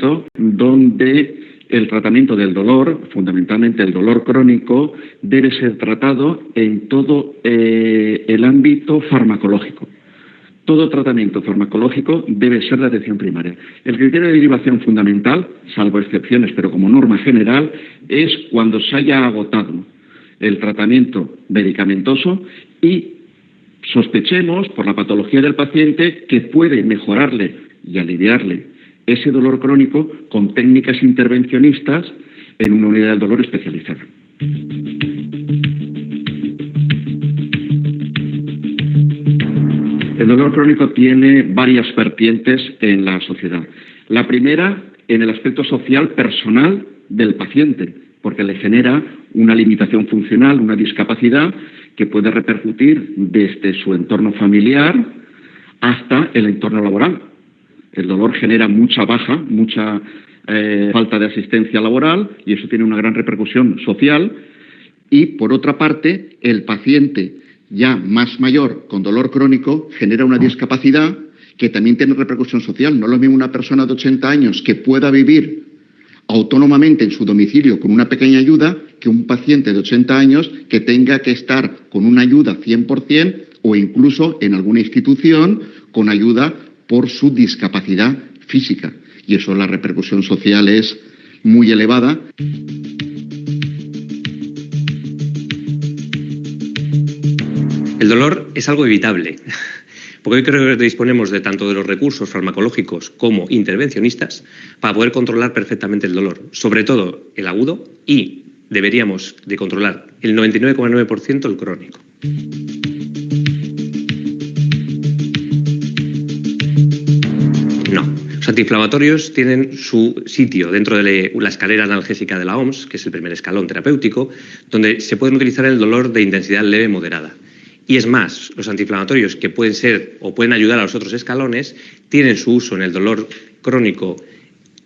ámbito donde el tratamiento del dolor, fundamentalmente el dolor crónico, debe ser tratado en todo el ámbito farmacológico. Todo tratamiento farmacológico debe ser de atención primaria. El criterio de derivación fundamental, salvo excepciones, pero como norma general, es cuando se haya agotado el tratamiento medicamentoso y sospechemos por la patología del paciente que puede mejorarle y aliviarle ese dolor crónico con técnicas intervencionistas en una unidad del dolor especializada. El dolor crónico tiene varias vertientes en la sociedad. La primera, en el aspecto social personal del paciente, porque le genera una limitación funcional, una discapacidad que puede repercutir desde su entorno familiar hasta el entorno laboral. El dolor genera mucha baja, mucha falta de asistencia laboral y eso tiene una gran repercusión social. Y, por otra parte, el paciente ya más mayor con dolor crónico genera una discapacidad que también tiene repercusión social. No es lo mismo una persona de 80 años que pueda vivir autónomamente en su domicilio con una pequeña ayuda que un paciente de 80 años que tenga que estar con una ayuda 100% o incluso en alguna institución con ayuda por su discapacidad física. Y eso, la repercusión social es muy elevada. El dolor es algo evitable, porque hoy creo que disponemos de tanto de los recursos farmacológicos como intervencionistas para poder controlar perfectamente el dolor, sobre todo el agudo, y deberíamos de controlar el 99,9% el crónico. No. Los antiinflamatorios tienen su sitio dentro de la escalera analgésica de la OMS, que es el primer escalón terapéutico, donde se pueden utilizar el dolor de intensidad leve moderada. Y es más, los antiinflamatorios que pueden ser o pueden ayudar a los otros escalones tienen su uso en el dolor crónico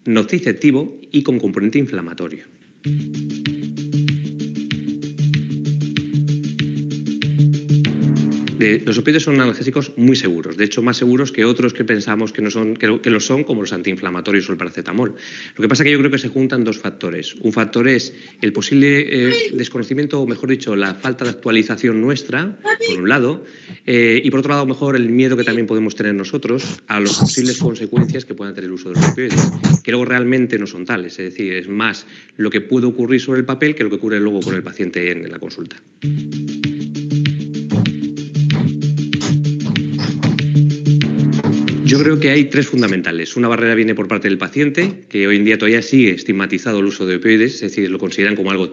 nociceptivo y con componente inflamatorio. Los opioides son analgésicos muy seguros, de hecho más seguros que otros que pensamos que no son, que lo son, como los antiinflamatorios o el paracetamol. Lo que pasa es que yo creo que se juntan dos factores. Un factor es el posible desconocimiento, o mejor dicho, la falta de actualización nuestra, por un lado, y por otro lado, mejor, el miedo que también podemos tener nosotros a las posibles consecuencias que puedan tener el uso de los opioides, que luego realmente no son tales, es decir, es más lo que puede ocurrir sobre el papel que lo que ocurre luego con el paciente en la consulta. Yo creo que hay tres fundamentales. Una barrera viene por parte del paciente, que hoy en día todavía sigue estigmatizado el uso de opioides, es decir, lo consideran como algo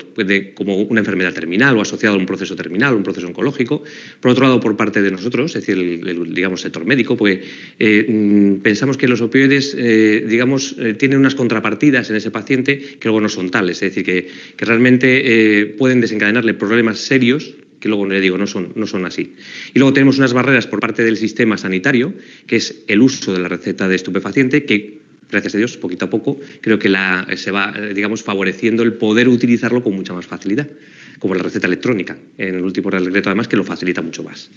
como una enfermedad terminal o asociado a un proceso terminal, un proceso oncológico. Por otro lado, por parte de nosotros, es decir, digamos, sector médico, pues pensamos que los opioides, tienen unas contrapartidas en ese paciente que luego no son tales, es decir, que realmente pueden desencadenarle problemas serios que luego le digo no son así. Y luego tenemos unas barreras por parte del sistema sanitario, que es el uso de la receta de estupefaciente, que gracias a Dios, poquito a poco, creo que se va, favoreciendo el poder utilizarlo con mucha más facilidad, como la receta electrónica, en el último Real Decreto, además, que lo facilita mucho más.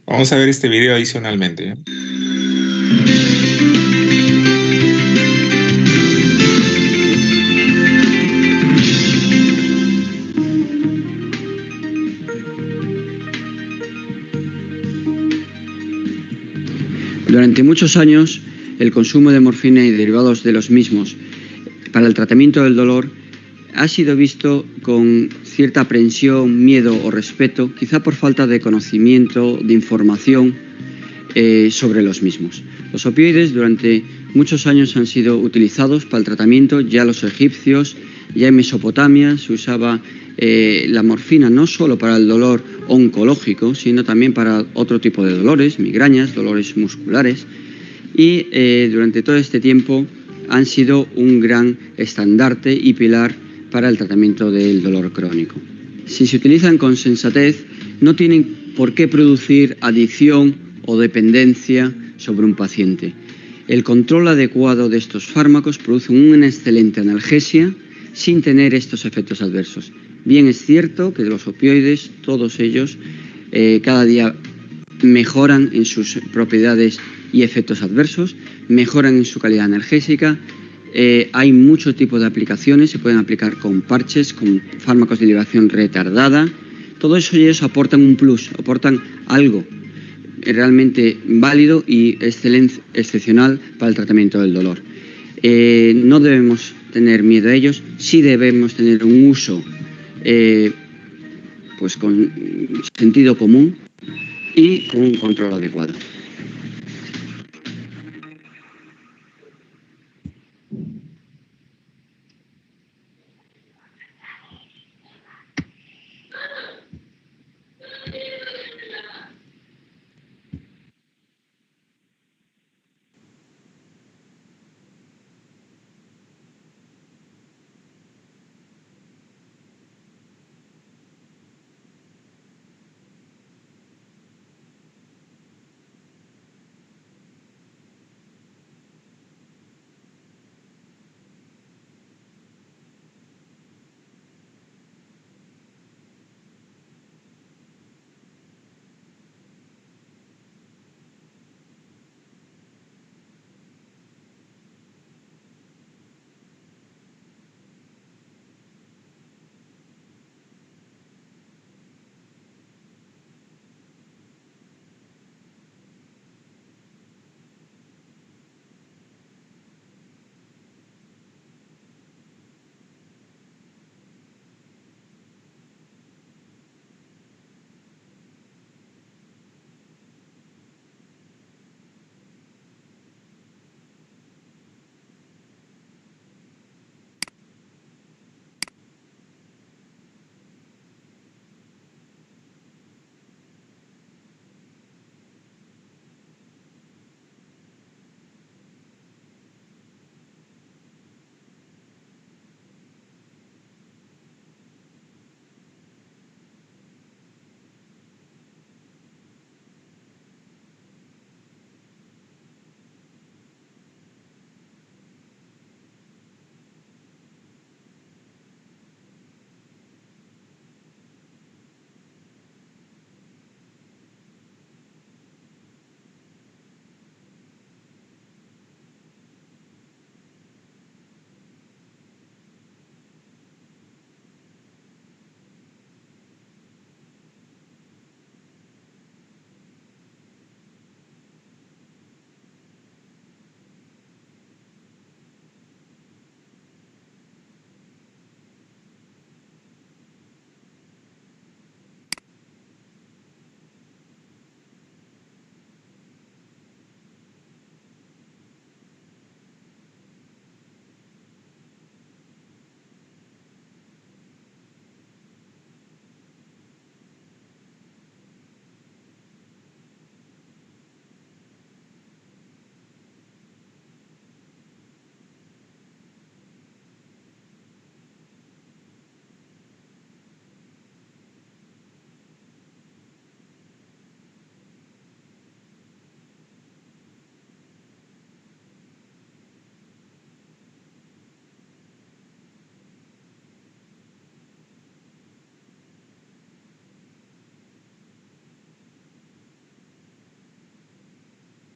Vamos a ver este video adicionalmente. Durante muchos años, el consumo de morfina y derivados de los mismos para el tratamiento del dolor ha sido visto con cierta aprensión, miedo o respeto, quizá por falta de conocimiento, de información sobre los mismos. Los opioides durante muchos años han sido utilizados para el tratamiento, ya los egipcios, ya en Mesopotamia se usaba la morfina no solo para el dolor oncológico, sino también para otro tipo de dolores, migrañas, dolores musculares, y durante todo este tiempo han sido un gran estandarte y pilar para el tratamiento del dolor crónico. si se utilizan con sensatez, no tienen por qué producir adicción o dependencia sobre un paciente. El control adecuado de estos fármacos produce una excelente analgesia sin tener estos efectos adversos. Bien es cierto que los opioides, todos ellos, cada día mejoran en sus propiedades y efectos adversos, mejoran en su calidad analgésica. Hay muchos tipos de aplicaciones, se pueden aplicar con parches, con fármacos de liberación retardada. Todo eso y eso aportan un plus, aportan algo realmente válido y excepcional para el tratamiento del dolor. No debemos tener miedo a ellos, sí debemos tener un uso pues con sentido común y con un control adecuado.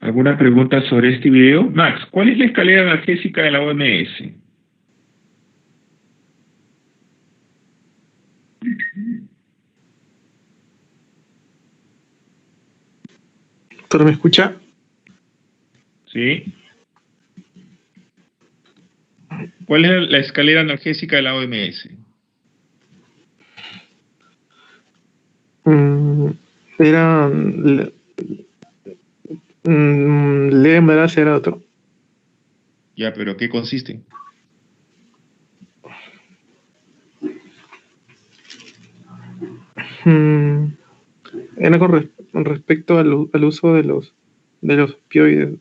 ¿Alguna pregunta sobre este video? Max, ¿cuál es la escalera analgésica de la OMS? ¿Doctor, me escucha? ¿Sí? ¿Cuál es la escalera analgésica de la OMS? Era... Lembras era otro. Ya, pero ¿qué consiste? Era con respecto al uso de los opioides.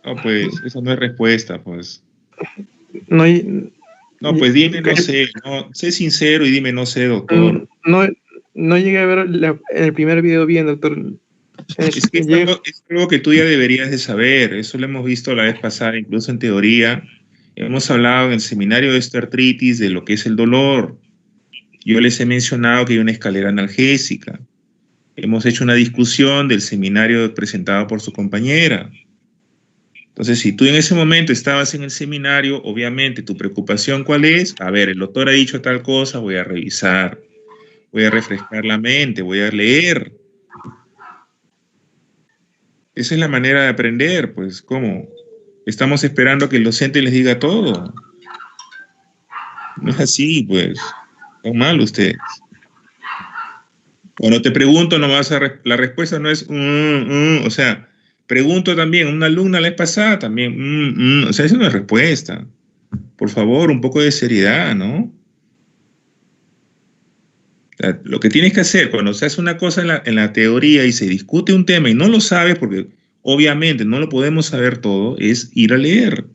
No, pues, esa no es respuesta, pues. No hay... No, pues dime, no sé, no, sé sincero y dime, no sé, doctor. No llegué a ver el primer video bien, doctor. Es que es algo que tú ya deberías de saber, eso lo hemos visto la vez pasada, incluso en teoría. Hemos hablado en el seminario de osteoartritis de lo que es el dolor. Yo les he mencionado que hay una escalera analgésica. Hemos hecho una discusión del seminario presentado por su compañera. Entonces, si tú en ese momento estabas en el seminario, obviamente tu preocupación, ¿cuál es? A ver, el doctor ha dicho tal cosa, voy a revisar, voy a refrescar la mente, voy a leer. Esa es la manera de aprender, pues, ¿cómo? Estamos esperando a que el docente les diga todo. No es así, pues. Están mal ustedes. Cuando te pregunto, no vas a la respuesta no es o sea, pregunto también, una alumna la vez pasada también, o sea, esa no es respuesta. Por favor, un poco de seriedad, ¿no? O sea, lo que tienes que hacer cuando se hace una cosa en la teoría y se discute un tema y no lo sabes, porque obviamente no lo podemos saber todo, es ir a leer,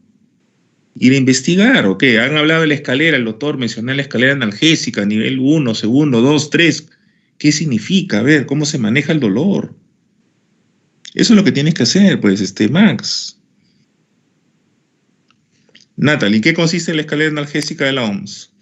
ir a investigar, ¿ok? Han hablado de la escalera, el doctor mencionó la escalera analgésica, nivel 1, segundo, 2, 3. ¿Qué significa? A ver, ¿cómo se maneja el dolor? Eso es lo que tienes que hacer, pues, Max. Natalie, ¿en qué consiste la escalera analgésica de la OMS?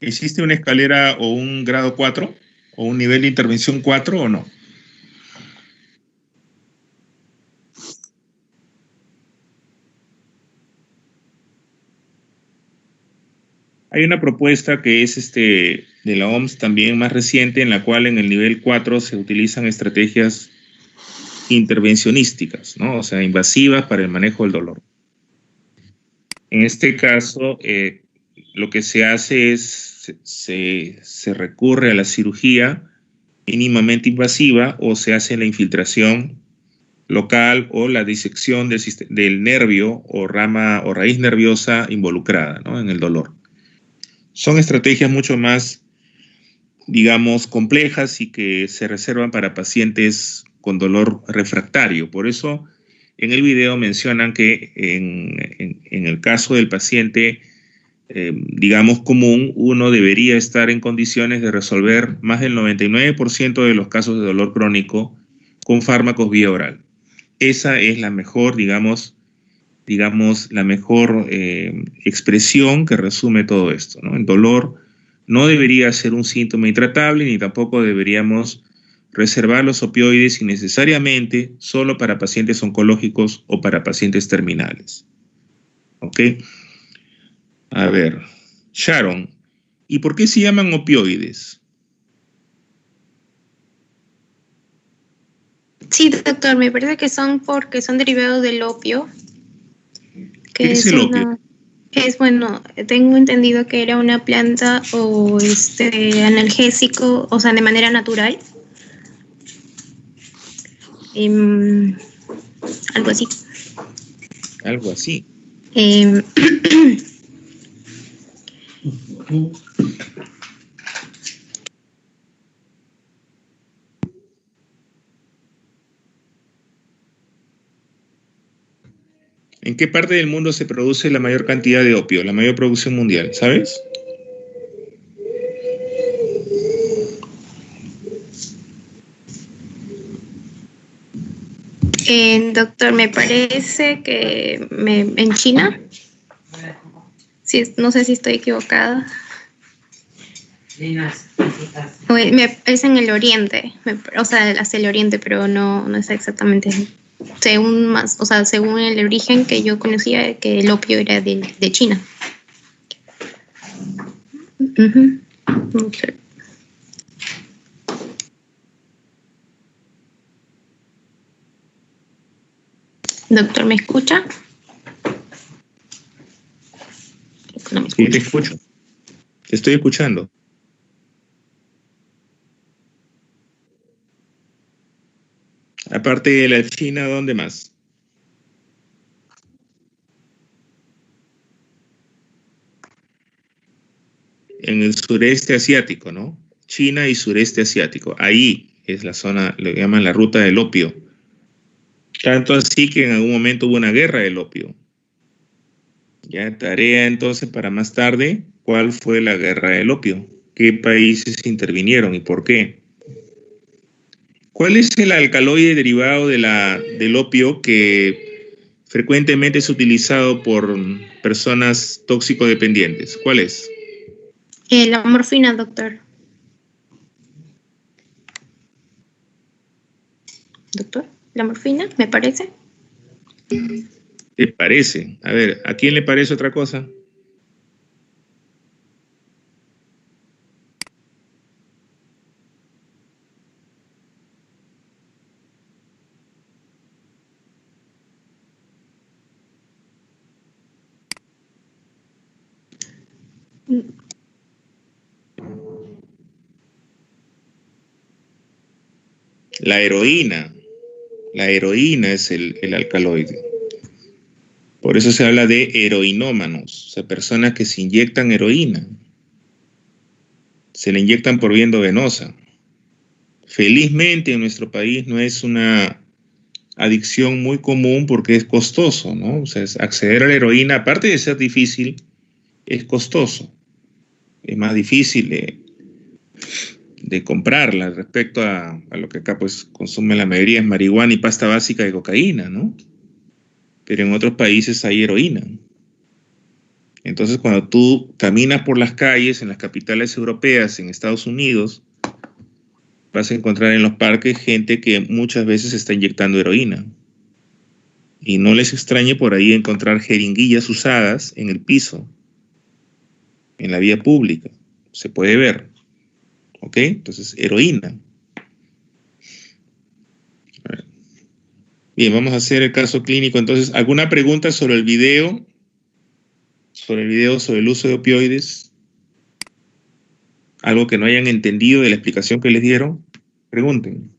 ¿Existe una escalera o un grado 4? ¿O un nivel de intervención 4 o no? Hay una propuesta que es de la OMS también más reciente, en la cual en el nivel 4 se utilizan estrategias intervencionísticas, ¿no? O sea, invasivas para el manejo del dolor. En este caso, lo que se hace es, se recurre a la cirugía mínimamente invasiva o se hace la infiltración local o la disección del nervio o rama o raíz nerviosa involucrada, ¿no?, en el dolor. Son estrategias mucho más, digamos, complejas y que se reservan para pacientes con dolor refractario. Por eso, en el video mencionan que en el caso del paciente, digamos, común, uno debería estar en condiciones de resolver más del 99% de los casos de dolor crónico con fármacos vía oral. Esa es la mejor, digamos, la mejor expresión que resume todo esto, ¿no? El dolor no debería ser un síntoma intratable, ni tampoco deberíamos reservar los opioides innecesariamente solo para pacientes oncológicos o para pacientes terminales. ¿Ok? A ver, Sharon, ¿y por qué se llaman opioides? Sí, doctor, me parece que son porque son derivados del opio. ¿Qué es el opio? Es bueno, tengo entendido que era una planta o analgésico, o sea, de manera natural. Algo así. Algo así. ¿En qué parte del mundo se produce la mayor cantidad de opio, la mayor producción mundial? ¿Sabes? Doctor, me parece que en China. Sí, no sé si estoy equivocada. Es en el oriente, o sea, hacia el oriente, pero no es exactamente según el origen que yo conocía, que el opio era de China. Okay. Doctor, ¿me escucha? No me escucha. Sí, te escucho. Te estoy escuchando. aparte de la China, ¿dónde más? En el sureste asiático, ¿no? China y sureste asiático. Ahí es la zona, lo llaman la ruta del opio. Tanto así que en algún momento hubo una guerra del opio. Ya, tarea entonces para más tarde, ¿cuál fue la guerra del opio? ¿Qué países intervinieron y por qué? ¿Cuál es el alcaloide derivado del opio que frecuentemente es utilizado por personas tóxico-dependientes? ¿Cuál es? La morfina, doctor. Doctor, la morfina, me parece. ¿Te parece? A ver, ¿a quién le parece otra cosa? La heroína. La heroína es el alcaloide. Por eso se habla de heroinómanos, o sea, personas que se inyectan heroína. Se la inyectan por vía endovenosa. Felizmente en nuestro país no es una adicción muy común porque es costoso, ¿no? O sea, acceder a la heroína, aparte de ser difícil, es costoso. Es más difícil de comprarla respecto a lo que acá pues consume la mayoría es marihuana y pasta básica de cocaína, ¿no? Pero en otros países hay heroína. Entonces cuando tú caminas por las calles en las capitales europeas, en Estados Unidos, vas a encontrar en los parques gente que muchas veces está inyectando heroína. Y no les extrañe por ahí encontrar jeringuillas usadas en el piso, en la vía pública. Se puede ver. ¿Ok? Entonces, heroína. Bien, vamos a hacer el caso clínico. Entonces, ¿alguna pregunta sobre el video? Sobre el uso de opioides. ¿Algo que no hayan entendido de la explicación que les dieron? Pregunten.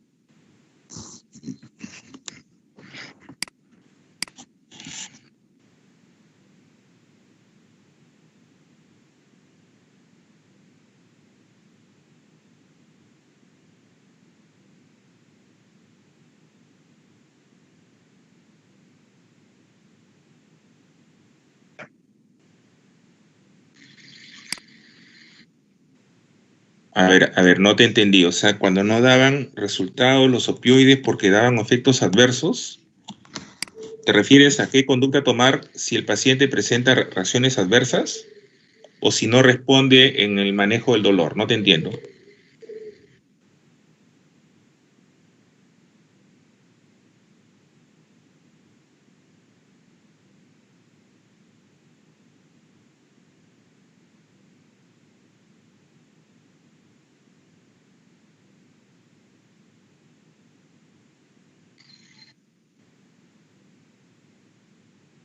A ver, no te entendí. O sea, cuando no daban resultados los opioides porque daban efectos adversos, ¿te refieres a qué conducta tomar si el paciente presenta reacciones adversas o si no responde en el manejo del dolor? No te entiendo.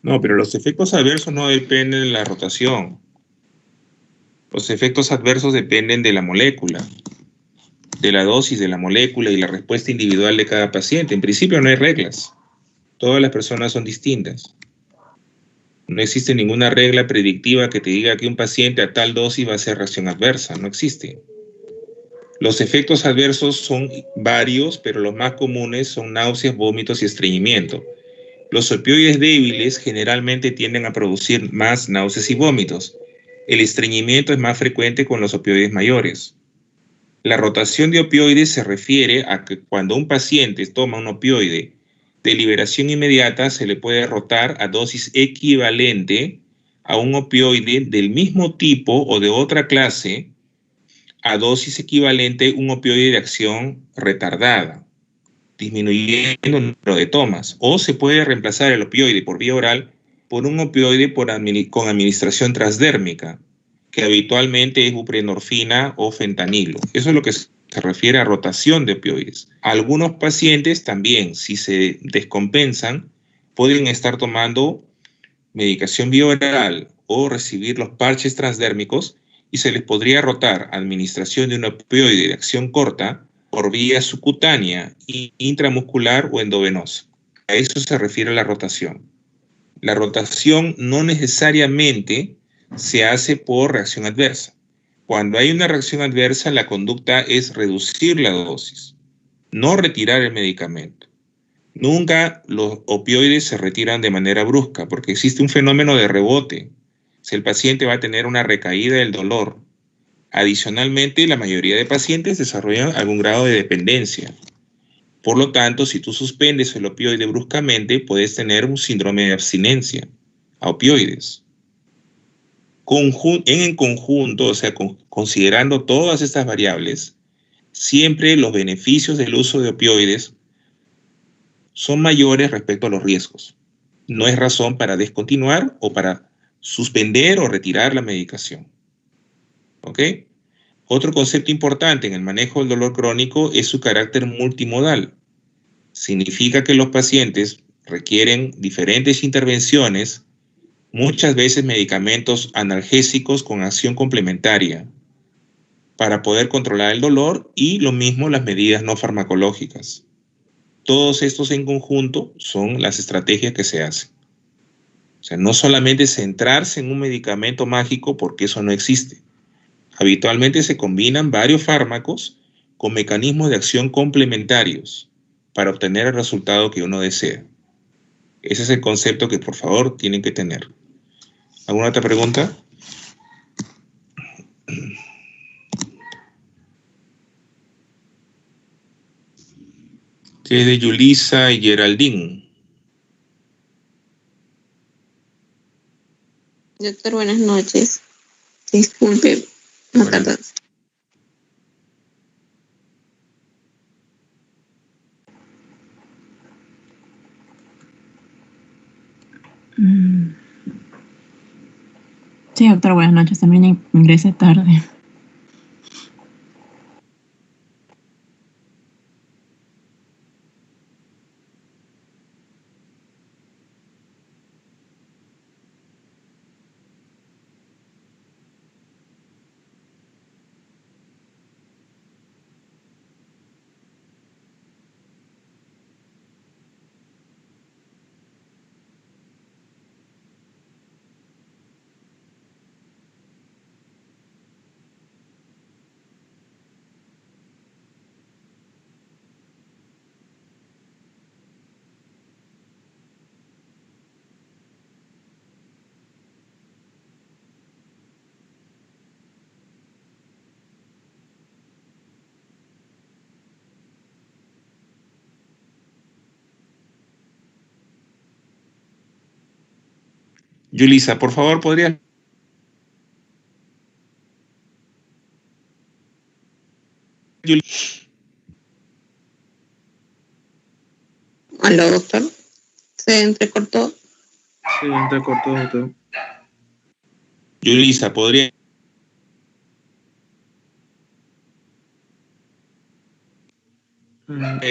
No, pero los efectos adversos no dependen de la rotación. Los efectos adversos dependen de la molécula, de la dosis de la molécula y la respuesta individual de cada paciente. En principio no hay reglas. Todas las personas son distintas. No existe ninguna regla predictiva que te diga que un paciente a tal dosis va a hacer reacción adversa. No existe. Los efectos adversos son varios, pero los más comunes son náuseas, vómitos y estreñimiento. Los opioides débiles generalmente tienden a producir más náuseas y vómitos. El estreñimiento es más frecuente con los opioides mayores. La rotación de opioides se refiere a que cuando un paciente toma un opioide de liberación inmediata, se le puede rotar a dosis equivalente a un opioide del mismo tipo o de otra clase a dosis equivalente un opioide de acción retardada, disminuyendo el número de tomas, o se puede reemplazar el opioide por vía oral por un opioide con administración transdérmica, que habitualmente es buprenorfina o fentanilo. Eso es lo que se refiere a rotación de opioides. Algunos pacientes también, si se descompensan, pueden estar tomando medicación vía oral o recibir los parches transdérmicos y se les podría rotar administración de un opioide de acción corta por vía subcutánea, intramuscular o endovenosa. A eso se refiere la rotación. La rotación no necesariamente se hace por reacción adversa. Cuando hay una reacción adversa, la conducta es reducir la dosis, no retirar el medicamento. Nunca los opioides se retiran de manera brusca porque existe un fenómeno de rebote. Si el paciente va a tener una recaída del dolor. Adicionalmente, la mayoría de pacientes desarrollan algún grado de dependencia. Por lo tanto, si tú suspendes el opioide bruscamente, puedes tener un síndrome de abstinencia a opioides. En conjunto, o sea, considerando todas estas variables, siempre los beneficios del uso de opioides son mayores respecto a los riesgos. No es razón para descontinuar o para suspender o retirar la medicación. ¿Ok? Otro concepto importante en el manejo del dolor crónico es su carácter multimodal. Significa que los pacientes requieren diferentes intervenciones, muchas veces medicamentos analgésicos con acción complementaria, para poder controlar el dolor y lo mismo las medidas no farmacológicas. Todos estos en conjunto son las estrategias que se hacen. O sea, no solamente centrarse en un medicamento mágico porque eso no existe. Habitualmente se combinan varios fármacos con mecanismos de acción complementarios para obtener el resultado que uno desea. Ese es el concepto que por favor tienen que tener. ¿Alguna otra pregunta? Que es de Yulisa y Geraldine. Doctor, buenas noches. Disculpe la tardanza. Sí, doctor, buenas noches. También ingresé tarde. Yulisa, por favor, ¿podría? Aló, doctor. Se entrecortó. Sí, entrecortó, doctor. Yulisa, ¿podría?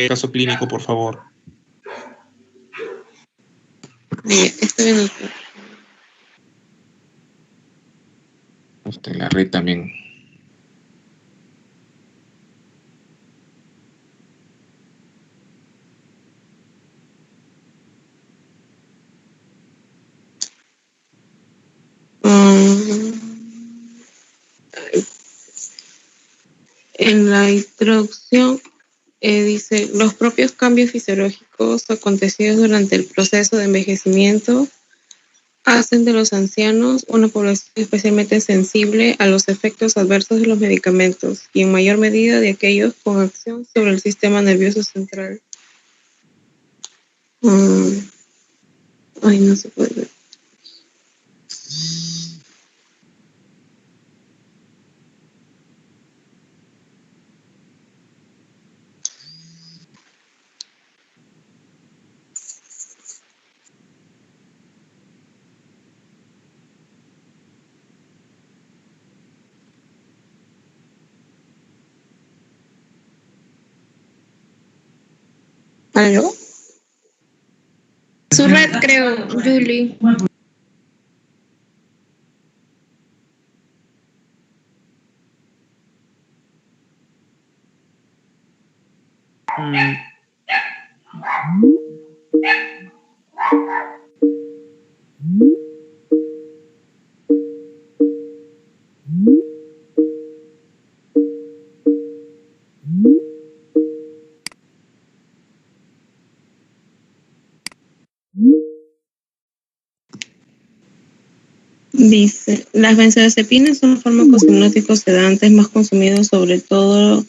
Caso clínico, por favor. Estoy viendo, doctor. La red también. En la introducción dice, los propios cambios fisiológicos acontecidos durante el proceso de envejecimiento hacen de los ancianos una población especialmente sensible a los efectos adversos de los medicamentos y en mayor medida de aquellos con acción sobre el sistema nervioso central. Ay, no se puede ver. ¿Aló? Su red, creo, Julie. Dice, las benzodiazepinas son fármacos hipnóticos sedantes más consumidos sobre todo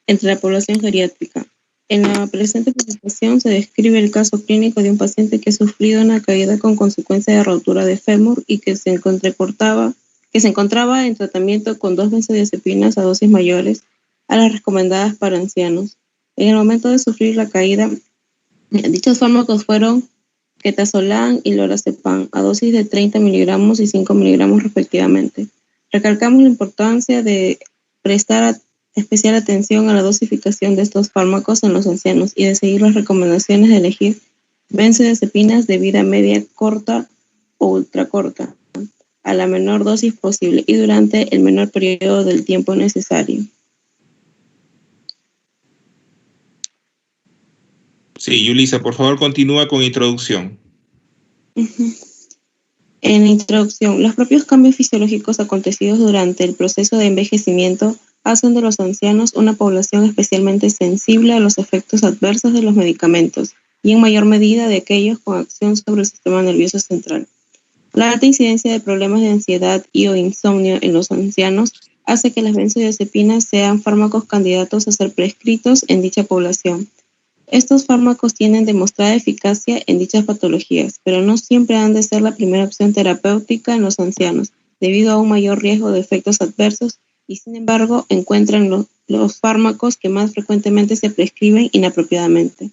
entre la población geriátrica. En la presente presentación se describe el caso clínico de un paciente que ha sufrido una caída con consecuencia de rotura de fémur y que se encontraba en tratamiento con 2 benzodiazepinas a dosis mayores a las recomendadas para ancianos. En el momento de sufrir la caída, dichos fármacos fueron Ketazolam y Lorazepam a dosis de 30 miligramos y 5 miligramos respectivamente. Recalcamos la importancia de prestar especial atención a la dosificación de estos fármacos en los ancianos y de seguir las recomendaciones de elegir benzodiazepinas de vida media corta o ultracorta a la menor dosis posible y durante el menor periodo del tiempo necesario. Sí, Yulisa, por favor, continúa con introducción. En la introducción, los propios cambios fisiológicos acontecidos durante el proceso de envejecimiento hacen de los ancianos una población especialmente sensible a los efectos adversos de los medicamentos y en mayor medida de aquellos con acción sobre el sistema nervioso central. La alta incidencia de problemas de ansiedad y o insomnio en los ancianos hace que las benzodiazepinas sean fármacos candidatos a ser prescritos en dicha población. Estos fármacos tienen demostrada eficacia en dichas patologías, pero no siempre han de ser la primera opción terapéutica en los ancianos, debido a un mayor riesgo de efectos adversos, y sin embargo encuentran los fármacos que más frecuentemente se prescriben inapropiadamente.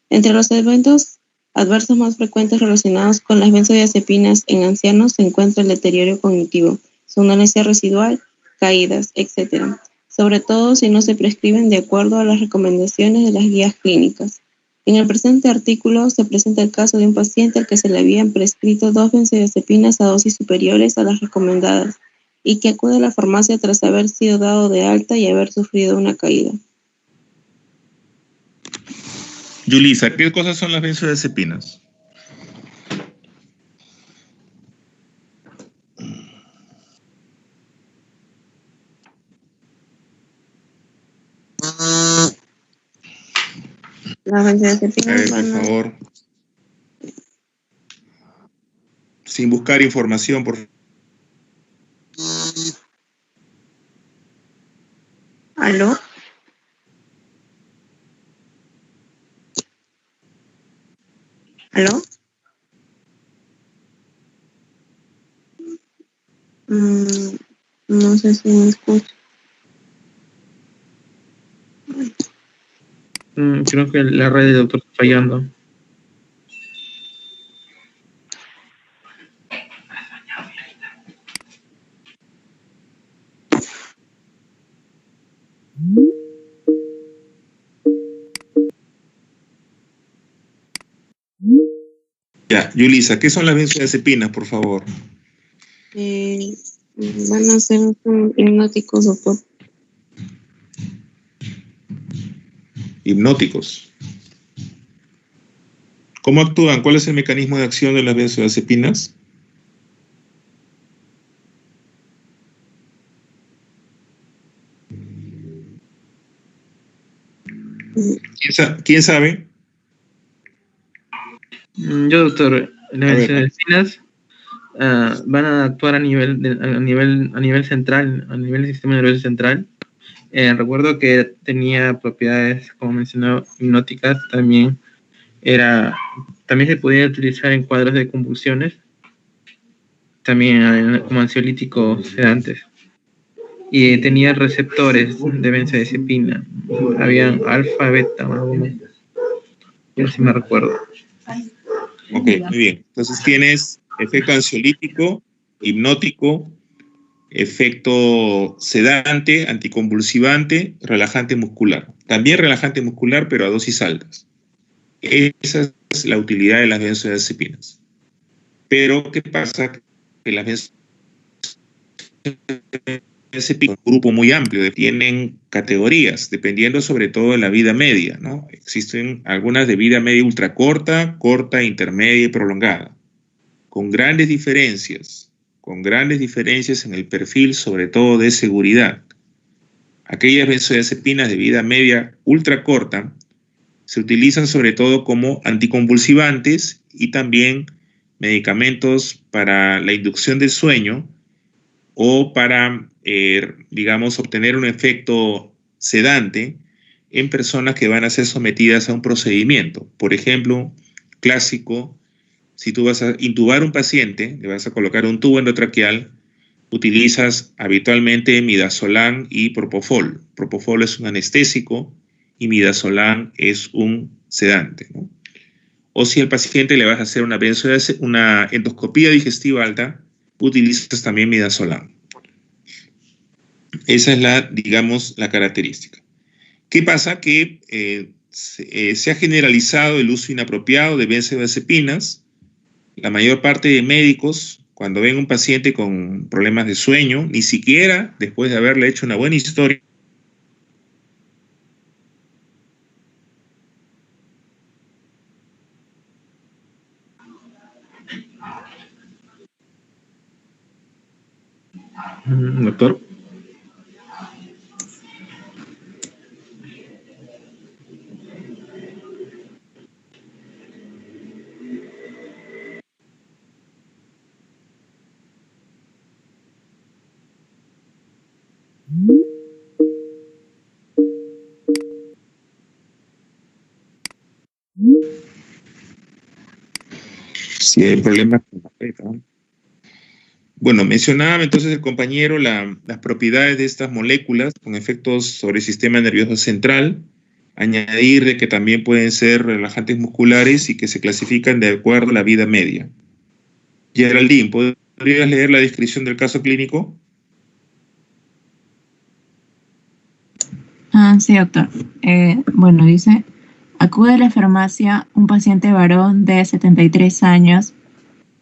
Entre los eventos adversos más frecuentes relacionados con las benzodiazepinas en ancianos se encuentra el deterioro cognitivo, somnolencia residual, caídas, etc., sobre todo si no se prescriben de acuerdo a las recomendaciones de las guías clínicas. En el presente artículo se presenta el caso de un paciente al que se le habían prescrito 2 benzodiazepinas a dosis superiores a las recomendadas y que acude a la farmacia tras haber sido dado de alta y haber sufrido una caída. Yulisa, ¿qué cosas son las benzodiazepinas? Las benzodiazepinas Por favor. Sin buscar información, por favor. ¿Aló? ¿Aló? No sé si me escucha. Creo que la red del doctor está fallando. Ya, Yulisa, ¿qué son las benzodiazepinas, por favor? Van a ser hipnóticos, doctor. Hipnóticos. ¿Cómo actúan? ¿Cuál es el mecanismo de acción de las benzodiazepinas? ¿Quién sabe? Yo, doctor, las benzodiazepinas van a actuar a nivel central, a nivel del sistema nervioso central. Recuerdo que tenía propiedades, como mencionó, hipnóticas. También se podía utilizar en cuadros de convulsiones, también como ansiolíticos sedantes. Y tenía receptores de benzodiazepina. Habían alfa, beta, más o menos. Y así me recuerdo. Ok, muy bien. Entonces tienes efecto ansiolítico, hipnótico, efecto sedante, anticonvulsivante, relajante muscular. También relajante muscular, pero a dosis altas. Esa es la utilidad de las benzodiazepinas. Pero, ¿qué pasa? Que las un grupo muy amplio, tienen categorías, dependiendo sobre todo de la vida media, ¿no? Existen algunas de vida media ultracorta, corta, intermedia y prolongada, con grandes diferencias en el perfil, sobre todo de seguridad. Aquellas benzodiazepinas de vida media ultracorta se utilizan sobre todo como anticonvulsivantes y también medicamentos para la inducción del sueño o para, digamos, obtener un efecto sedante en personas que van a ser sometidas a un procedimiento. Por ejemplo, clásico, si tú vas a intubar a un paciente, le vas a colocar un tubo endotraqueal, utilizas habitualmente midazolam y propofol. Propofol es un anestésico y midazolam es un sedante, ¿no? O si al paciente le vas a hacer una endoscopía digestiva alta, utilizas también midazolam. Esa es digamos, la característica. ¿Qué pasa? Que se ha generalizado el uso inapropiado de benzodiazepinas. La mayor parte de médicos, cuando ven un paciente con problemas de sueño, ni siquiera después de haberle hecho una buena historia, Doctor. si hay problemas con la beta. Bueno, mencionaba entonces el compañero las propiedades de estas moléculas con efectos sobre el sistema nervioso central, añadir de que también pueden ser relajantes musculares y que se clasifican de acuerdo a la vida media. Geraldine, ¿podrías leer la descripción del caso clínico? Sí, doctor. Bueno, dice, acude a la farmacia un paciente varón de 73 años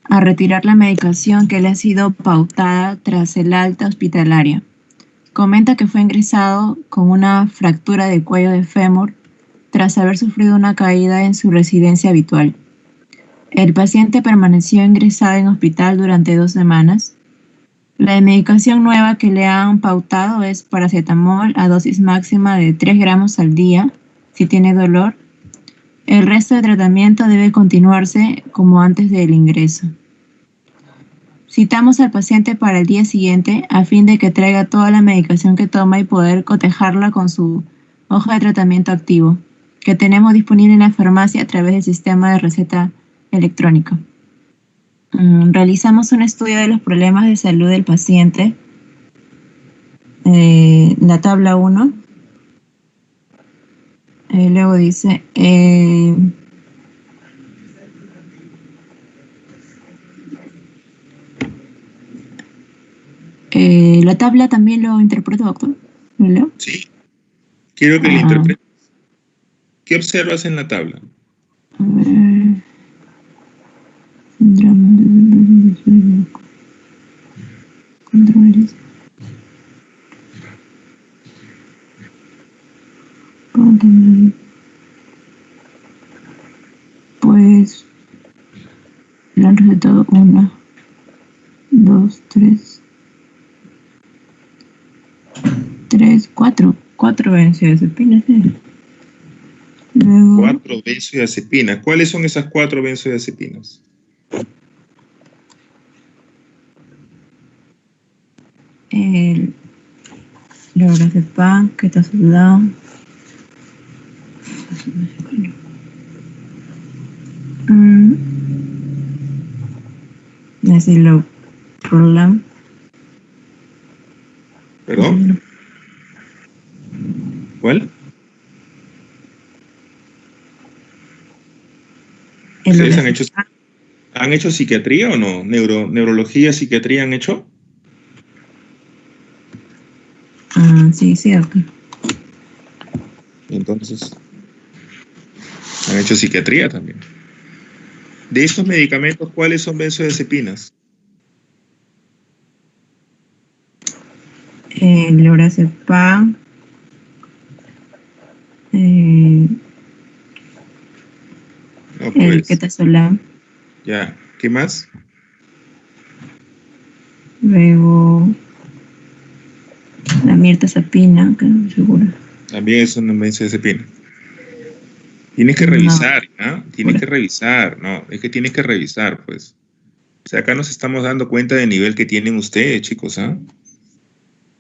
a retirar la medicación que le ha sido pautada tras el alta hospitalaria. Comenta que fue ingresado con una fractura de cuello de fémur tras haber sufrido una caída en su residencia habitual. El paciente permaneció ingresado en hospital durante 2 semanas. La medicación nueva que le han pautado es paracetamol a dosis máxima de 3 gramos al día si tiene dolor. El resto de tratamiento debe continuarse como antes del ingreso. Citamos al paciente para el día siguiente a fin de que traiga toda la medicación que toma y poder cotejarla con su hoja de tratamiento activo, que tenemos disponible en la farmacia a través del sistema de receta electrónica. Realizamos un estudio de los problemas de salud del paciente, la tabla 1. Luego dice, la tabla también lo interpreto, doctor. ¿Lo leo? Sí. Quiero que lo interpretes. ¿Qué observas en la tabla? A ver. Controles. Pues le han recetado 1, 2, 3, 4 benzodiazepinas. Luego, 4 benzodiazepinas. ¿Cuáles son esas 4 benzodiazepinas? el lorazepam, ketorolac, citalopram. ¿Perdón? ¿Cuál? ¿Ustedes han hecho psiquiatría o no? ¿Neurología, psiquiatría han hecho? Sí, doctor. Entonces, han hecho psiquiatría también. De estos medicamentos, ¿cuáles son benzodiazepinas? el lorazepam, el ketazolam. Ya, ¿qué más? Luego la mirtazapina, que no estoy segura. También es una benzodiazepina. Tienes que revisar, ¿no? Tienes que revisar, no, es que tienes que revisar, pues. O sea, acá nos estamos dando cuenta del nivel que tienen ustedes, chicos, ¿ah?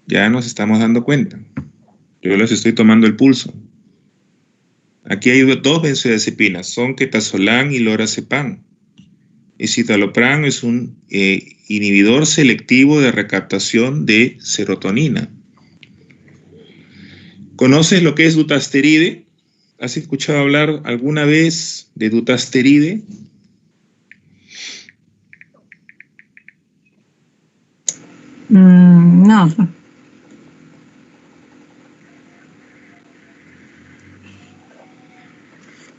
Ya nos estamos dando cuenta. Yo les estoy tomando el pulso. Aquí hay dos benzodiazepinas, son ketazolam y lorazepam. El citalopram es un inhibidor selectivo de recaptación de serotonina. ¿Conoces lo que es dutasteride? ¿Has escuchado hablar alguna vez de dutasteride? No.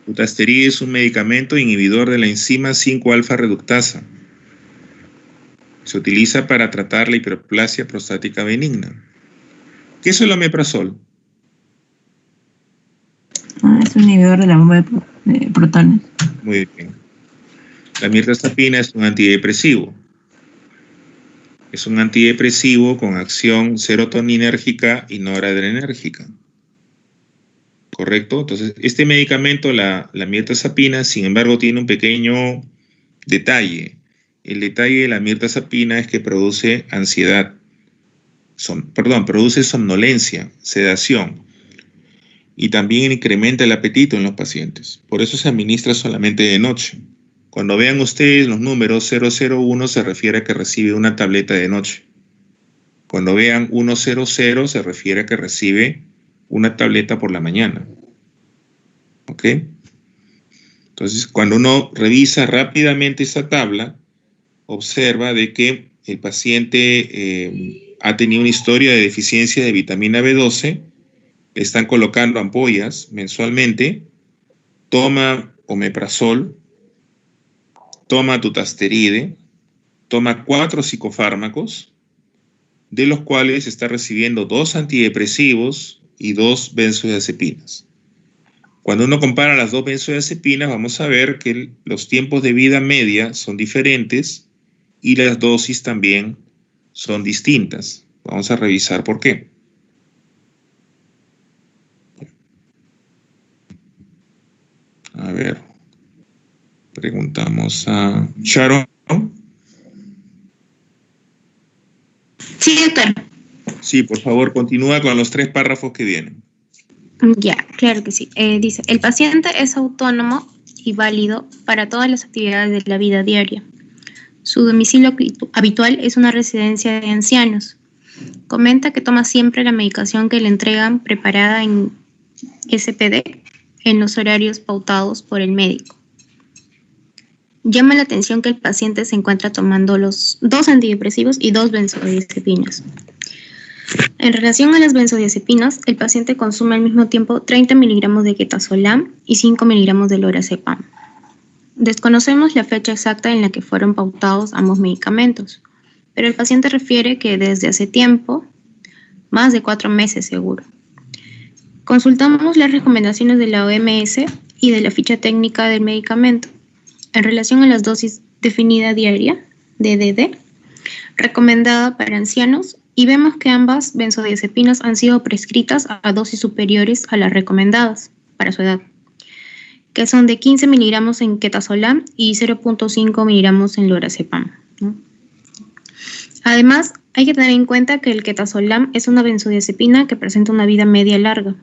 Dutasteride es un medicamento inhibidor de la enzima 5-alfa reductasa. Se utiliza para tratar la hiperplasia prostática benigna. ¿Qué es el omeprazol? Es un inhibidor de la bomba de protones. Muy bien. La mirtazapina es un antidepresivo. Es un antidepresivo con acción serotoninérgica y noradrenérgica. ¿Correcto? Entonces, este medicamento, la mirtazapina, sin embargo, tiene un pequeño detalle. El detalle de la mirtazapina es que produce ansiedad. Produce somnolencia, sedación. Y también incrementa el apetito en los pacientes. Por eso se administra solamente de noche. Cuando vean ustedes los números 001 se refiere a que recibe una tableta de noche. Cuando vean 100 se refiere a que recibe una tableta por la mañana. ¿Ok? Entonces, cuando uno revisa rápidamente esa tabla, observa de que el paciente ha tenido una historia de deficiencia de vitamina B12, le están colocando ampollas mensualmente, toma omeprazol, toma dutasteride, toma 4 psicofármacos, de los cuales está recibiendo 2 antidepresivos y 2 benzodiazepinas. Cuando uno compara las 2 benzodiazepinas, vamos a ver que los tiempos de vida media son diferentes y las dosis también son distintas. Vamos a revisar por qué. A ver, preguntamos a Sharon. Sí, doctor. Sí, por favor, continúa con los 3 párrafos que vienen. Ya, claro que sí. Dice, el paciente es autónomo y válido para todas las actividades de la vida diaria. Su domicilio habitual es una residencia de ancianos. Comenta que toma siempre la medicación que le entregan preparada en SPD en los horarios pautados por el médico. Llama la atención que el paciente se encuentra tomando los 2 antidepresivos y 2 benzodiazepinas. En relación a las benzodiazepinas, el paciente consume al mismo tiempo 30 miligramos de ketazolam y 5 miligramos de lorazepam. Desconocemos la fecha exacta en la que fueron pautados ambos medicamentos, pero el paciente refiere que desde hace tiempo, más de 4 meses seguro. Consultamos las recomendaciones de la OMS y de la ficha técnica del medicamento. En relación a las dosis definida diaria, DDD, recomendada para ancianos, y vemos que ambas benzodiazepinas han sido prescritas a dosis superiores a las recomendadas para su edad, que son de 15 miligramos en ketazolam y 0.5 miligramos en lorazepam, ¿no? Además, hay que tener en cuenta que el ketazolam es una benzodiazepina que presenta una vida media larga.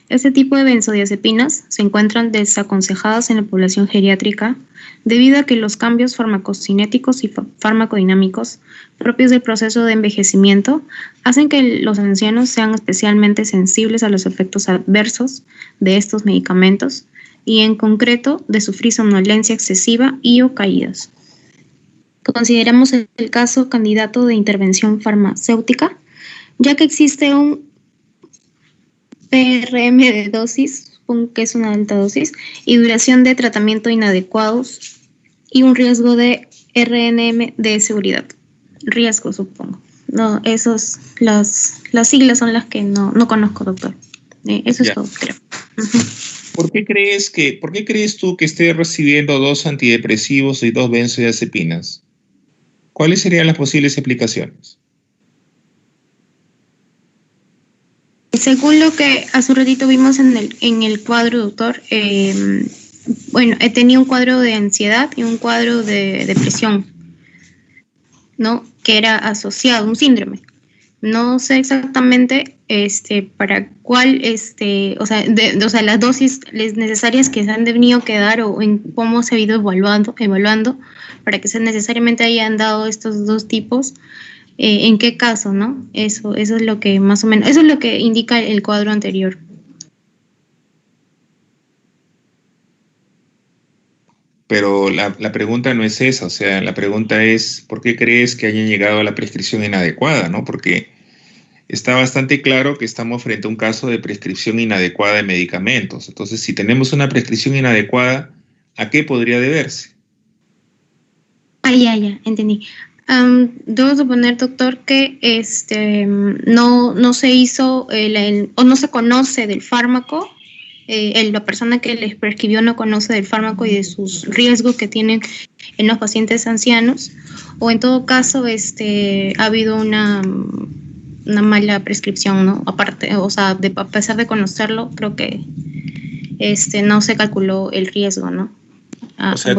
Este tipo de benzodiazepinas se encuentran desaconsejadas en la población geriátrica debido a que los cambios farmacocinéticos y farmacodinámicos propios del proceso de envejecimiento hacen que los ancianos sean especialmente sensibles a los efectos adversos de estos medicamentos y en concreto de sufrir somnolencia excesiva y o caídas. Consideramos el caso candidato de intervención farmacéutica, ya que existe un PRM de dosis, que es una alta dosis, y duración de tratamiento inadecuados y un riesgo de RNM de seguridad. Riesgo, supongo. no, las siglas son las que no conozco, doctor. Eso es todo, creo. Uh-huh. ¿Por qué crees tú que esté recibiendo 2 antidepresivos y 2 benzodiazepinas? ¿Cuáles serían las posibles explicaciones? Según lo que hace un ratito vimos en el cuadro, doctor, bueno, he tenido un cuadro de ansiedad y un cuadro de depresión, ¿no? Que era asociado, un síndrome. No sé exactamente para cuál, o sea, las dosis necesarias que se han tenido que dar o en cómo se ha ido evaluando para que se necesariamente hayan dado estos 2 tipos. ¿En qué caso, no? Eso es lo que más o menos, eso es lo que indica el cuadro anterior. Pero la pregunta no es esa, o sea, la pregunta es ¿por qué crees que hayan llegado a la prescripción inadecuada, no? Porque está bastante claro que estamos frente a un caso de prescripción inadecuada de medicamentos. Entonces, si tenemos una prescripción inadecuada, ¿a qué podría deberse? Ya, entendí. Debo suponer, doctor, que no se hizo o no se conoce del fármaco, la persona que les prescribió no conoce del fármaco y de sus riesgos que tienen en los pacientes ancianos, o en todo caso ha habido una mala prescripción, ¿no? Aparte, o sea, a pesar de conocerlo, creo que no se calculó el riesgo, ¿no? O sea,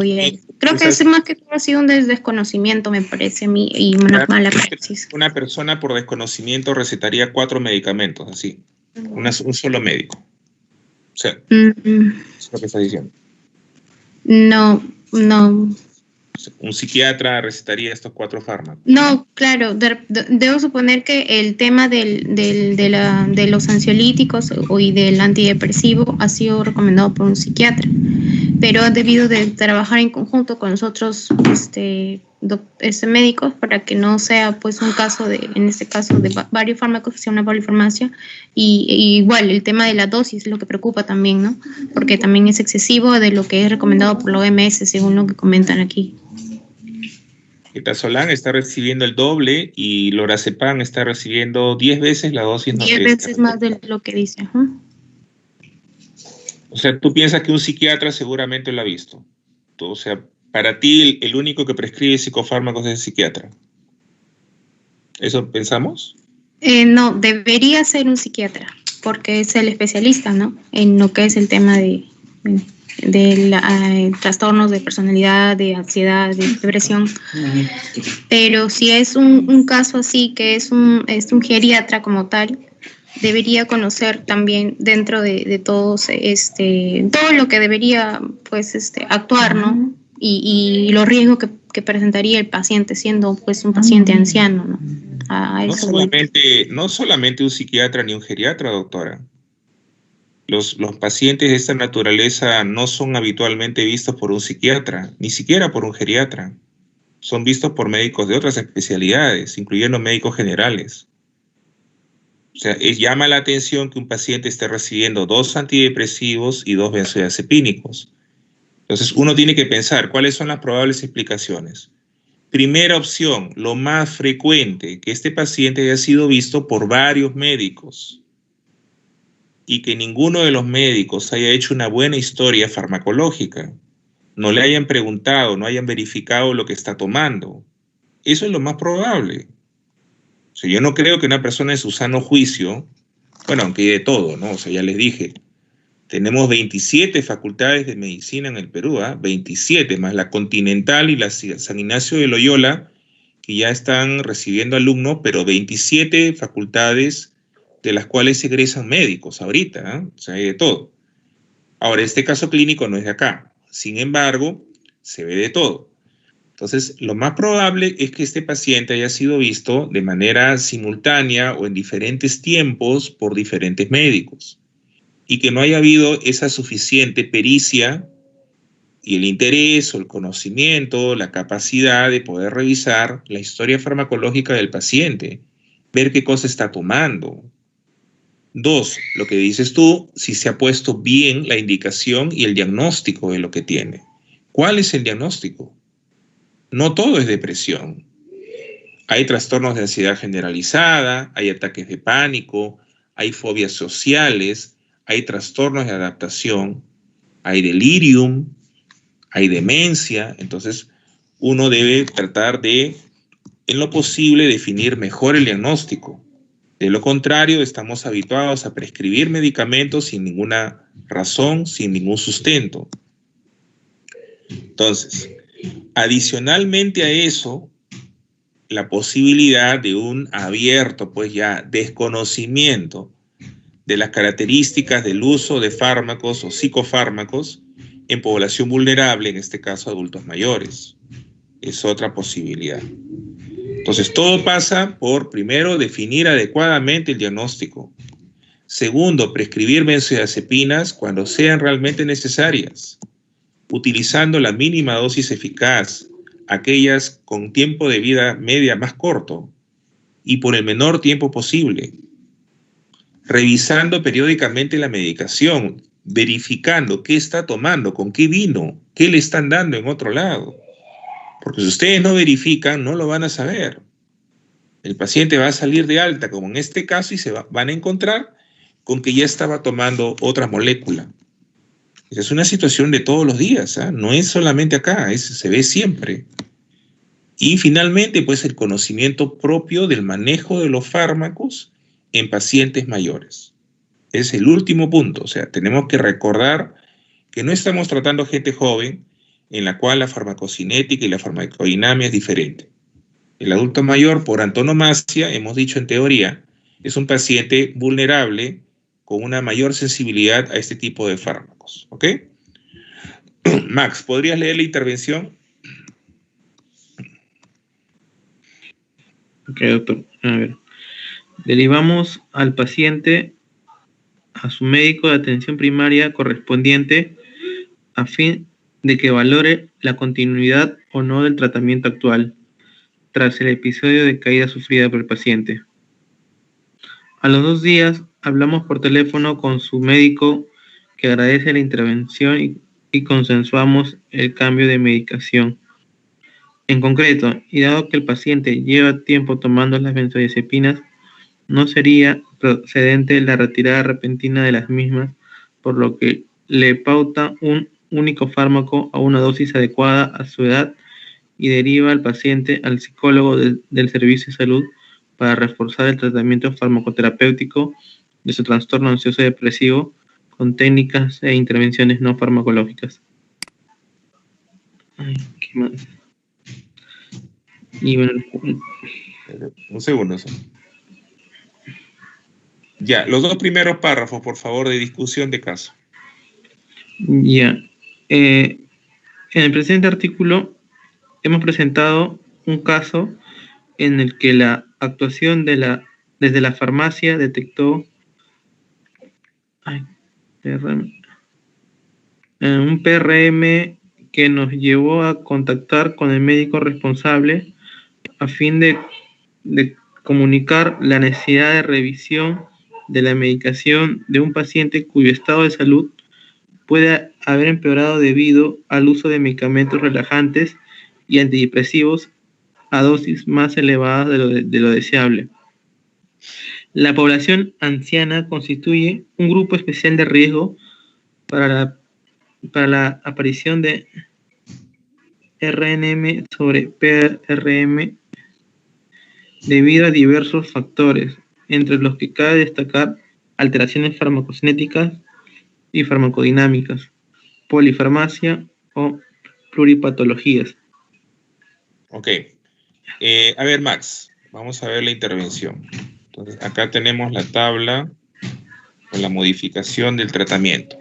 creo que es más que todo ha sido un desconocimiento, me parece a mí, y una mala praxis. Una persona por desconocimiento recetaría 4 medicamentos, así, un solo médico. O sea, es lo que está diciendo. No. Un psiquiatra recetaría estos 4 fármacos. No, claro, debo suponer que el tema de los ansiolíticos y del antidepresivo ha sido recomendado por un psiquiatra, pero ha debido de trabajar en conjunto con nosotros médicos para que no sea pues un caso en este caso de varios fármacos, que sea una polifarmacia, y igual el tema de la dosis es lo que preocupa también, ¿no? Porque también es excesivo de lo que es recomendado por la OMS, según lo que comentan aquí. Etazolam está recibiendo el doble y lorazepam está recibiendo 10 veces la dosis. 10 veces más de lo que dice. O sea, tú piensas que un psiquiatra seguramente lo ha visto. O sea, para ti el único que prescribe psicofármacos es el psiquiatra. ¿Eso pensamos? No, debería ser un psiquiatra, porque es el especialista, ¿no? En lo que es el tema de trastornos de personalidad, de ansiedad, de depresión. Pero si es un caso así, que es un geriatra como tal, debería conocer también dentro de todos todo lo que debería pues actuar, ¿no? Y los riesgos que presentaría el paciente siendo pues un paciente anciano, ¿no? No solamente un psiquiatra ni un geriatra, doctora. Los pacientes de esta naturaleza no son habitualmente vistos por un psiquiatra, ni siquiera por un geriatra. Son vistos por médicos de otras especialidades, incluyendo médicos generales. O sea, llama la atención que un paciente esté recibiendo 2 antidepresivos y 2 benzodiazepínicos. Entonces, uno tiene que pensar cuáles son las probables explicaciones. Primera opción, lo más frecuente, que este paciente haya sido visto por varios médicos y que ninguno de los médicos haya hecho una buena historia farmacológica, no le hayan preguntado, no hayan verificado lo que está tomando. Eso es lo más probable. O sea, yo no creo que una persona en su sano juicio, bueno, aunque hay de todo, ¿no? O sea, ya les dije, tenemos 27 facultades de medicina en el Perú, 27, más la Continental y la San Ignacio de Loyola, que ya están recibiendo alumnos, pero 27 facultades de las cuales egresan médicos ahorita, o sea, hay de todo. Ahora, este caso clínico no es de acá, sin embargo, se ve de todo. Entonces, lo más probable es que este paciente haya sido visto de manera simultánea o en diferentes tiempos por diferentes médicos y que no haya habido esa suficiente pericia y el interés o el conocimiento, la capacidad de poder revisar la historia farmacológica del paciente, ver qué cosa está tomando. 2, lo que dices tú, si se ha puesto bien la indicación y el diagnóstico de lo que tiene. ¿Cuál es el diagnóstico? No todo es depresión. Hay trastornos de ansiedad generalizada, hay ataques de pánico, hay fobias sociales, hay trastornos de adaptación, hay delirium, hay demencia. Entonces, uno debe tratar de, en lo posible, definir mejor el diagnóstico. De lo contrario, estamos habituados a prescribir medicamentos sin ninguna razón, sin ningún sustento. Entonces, adicionalmente a eso, la posibilidad de un abierto, pues ya, desconocimiento de las características del uso de fármacos o psicofármacos en población vulnerable, en este caso adultos mayores. Es otra posibilidad. Entonces, todo pasa por, primero, definir adecuadamente el diagnóstico. Segundo, prescribir benzodiazepinas cuando sean realmente necesarias, utilizando la mínima dosis eficaz, aquellas con tiempo de vida media más corto y por el menor tiempo posible. Revisando periódicamente la medicación, verificando qué está tomando, con qué vino, qué le están dando en otro lado. Porque si ustedes no verifican, no lo van a saber. El paciente va a salir de alta, como en este caso, y van a encontrar con que ya estaba tomando otra molécula. Esa es una situación de todos los días, ¿eh? No es solamente acá, se ve siempre. Y finalmente, pues, el conocimiento propio del manejo de los fármacos en pacientes mayores. Es el último punto. O sea, tenemos que recordar que no estamos tratando gente joven, en la cual la farmacocinética y la farmacodinamia es diferente. El adulto mayor, por antonomasia, hemos dicho en teoría, es un paciente vulnerable con una mayor sensibilidad a este tipo de fármacos. ¿Ok? Max, ¿podrías leer la intervención? Ok, doctor. A ver. Derivamos al paciente a su médico de atención primaria correspondiente a fin de que valore la continuidad o no del tratamiento actual tras el episodio de caída sufrida por el paciente. A los 2 días hablamos por teléfono con su médico, que agradece la intervención y consensuamos el cambio de medicación. En concreto, y dado que el paciente lleva tiempo tomando las benzodiazepinas, no sería procedente la retirada repentina de las mismas, por lo que le pauta un único fármaco a una dosis adecuada a su edad y deriva al paciente al psicólogo del servicio de salud para reforzar el tratamiento farmacoterapéutico de su trastorno ansioso depresivo con técnicas e intervenciones no farmacológicas. Ay, ¿qué más? Y bueno, un segundo. Ya, los 2 primeros párrafos, por favor, de discusión de caso. Ya. En el presente artículo hemos presentado un caso en el que la actuación desde la farmacia detectó un PRM que nos llevó a contactar con el médico responsable a fin de comunicar la necesidad de revisión de la medicación de un paciente cuyo estado de salud puede haber empeorado debido al uso de medicamentos relajantes y antidepresivos a dosis más elevadas de lo deseable. La población anciana constituye un grupo especial de riesgo para la aparición de RNM sobre PRM debido a diversos factores, entre los que cabe destacar alteraciones farmacocinéticas y farmacodinámicas, polifarmacia o pluripatologías. Ok. A ver, Max, vamos a ver la intervención. Entonces, acá tenemos la tabla con la modificación del tratamiento.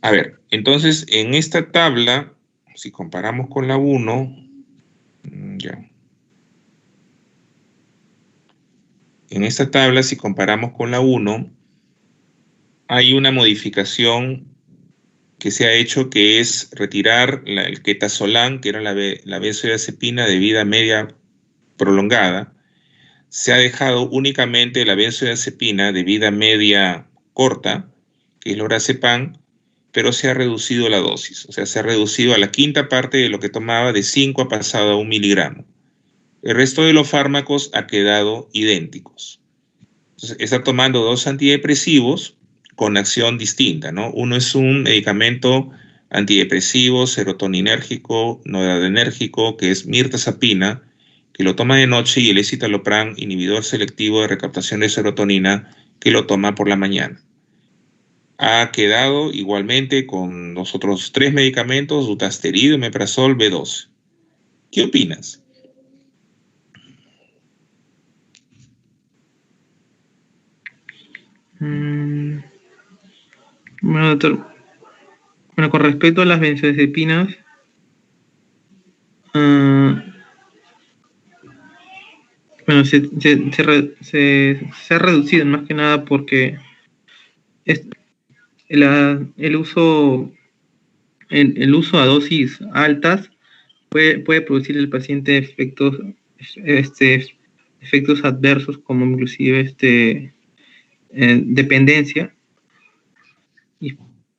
A ver, entonces, en esta tabla, si comparamos con la 1, ya. En esta tabla, si comparamos con la 1, hay una modificación que se ha hecho, que es retirar el quetazolam, que era la benzodiazepina de vida media prolongada. Se ha dejado únicamente la benzodiazepina de vida media corta, que es lorazepam, pero se ha reducido la dosis. O sea, se ha reducido a la quinta parte de lo que tomaba, de 5 ha pasado a 1 miligramo. El resto de los fármacos ha quedado idénticos. Entonces, está tomando 2 antidepresivos con acción distinta, ¿no? Uno es un medicamento antidepresivo, serotoninérgico, noradrenérgico, que es mirtazapina, que lo toma de noche, y el escitalopram, inhibidor selectivo de recaptación de serotonina, que lo toma por la mañana. Ha quedado igualmente con los otros 3 medicamentos, dutasteride, omeprazol, B12. ¿Qué opinas? Bueno, doctor. Bueno, con respecto a las benzodiazepinas, bueno, se ha reducido más que nada porque el uso a dosis altas puede producir el paciente efectos adversos, como inclusive dependencia, y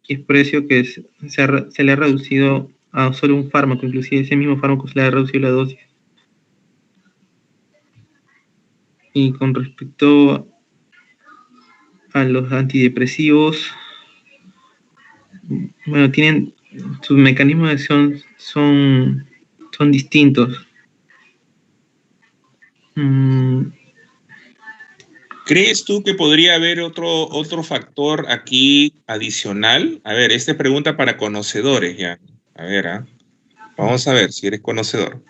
es por eso que se le ha reducido a solo un fármaco, inclusive ese mismo fármaco se le ha reducido la dosis. Y con respecto a los antidepresivos, bueno, tienen sus mecanismos de acción son distintos. ¿Crees tú que podría haber otro factor aquí adicional? A ver, esta es pregunta para conocedores ya. A ver, vamos a ver si eres conocedor.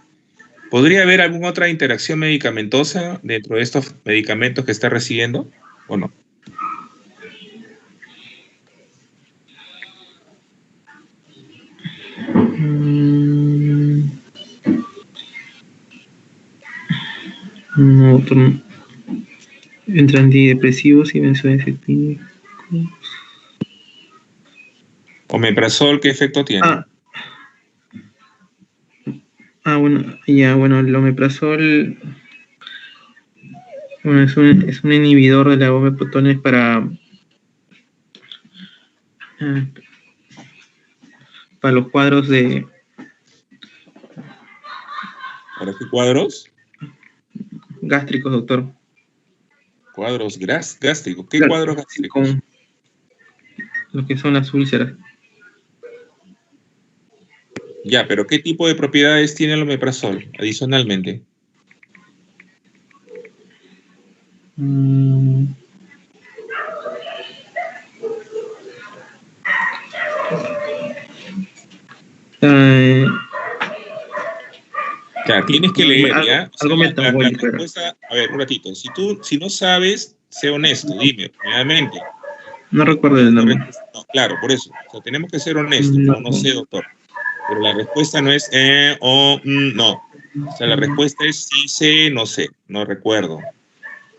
¿Podría haber alguna otra interacción medicamentosa dentro de estos medicamentos que está recibiendo o no? No, entre antidepresivos y benzodiazepínicos. Omeprazol, ¿qué efecto tiene? Bueno, el omeprazol, bueno, es un inhibidor de la bomba de protones para los cuadros de... ¿Para qué cuadros? Gástricos, doctor. Cuadros gástricos. ¿Qué cuadros gástricos? Con lo que son las úlceras. Ya, pero ¿qué tipo de propiedades tiene el omeprazol adicionalmente? Ya, tienes que leer, ¿ya? Algo metabólico. La respuesta, a ver, un ratito. Si no sabes, sé honesto, dime, realmente. No recuerdo el nombre. No, claro, por eso. O sea, tenemos que ser honestos. No sé, doctor. Pero la respuesta no es no. O sea, la respuesta es sí sé, no sé, no recuerdo.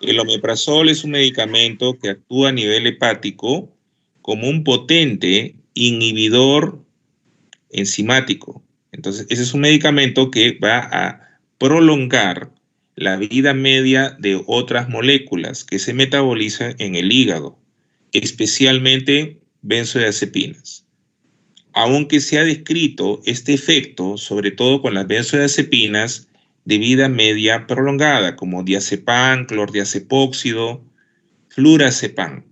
El omeprazol es un medicamento que actúa a nivel hepático como un potente inhibidor enzimático. Entonces, ese es un medicamento que va a prolongar la vida media de otras moléculas que se metabolizan en el hígado, especialmente benzodiazepinas. Aunque se ha descrito este efecto, sobre todo con las benzodiazepinas de vida media prolongada, como diazepam, clordiazepóxido, flurazepam.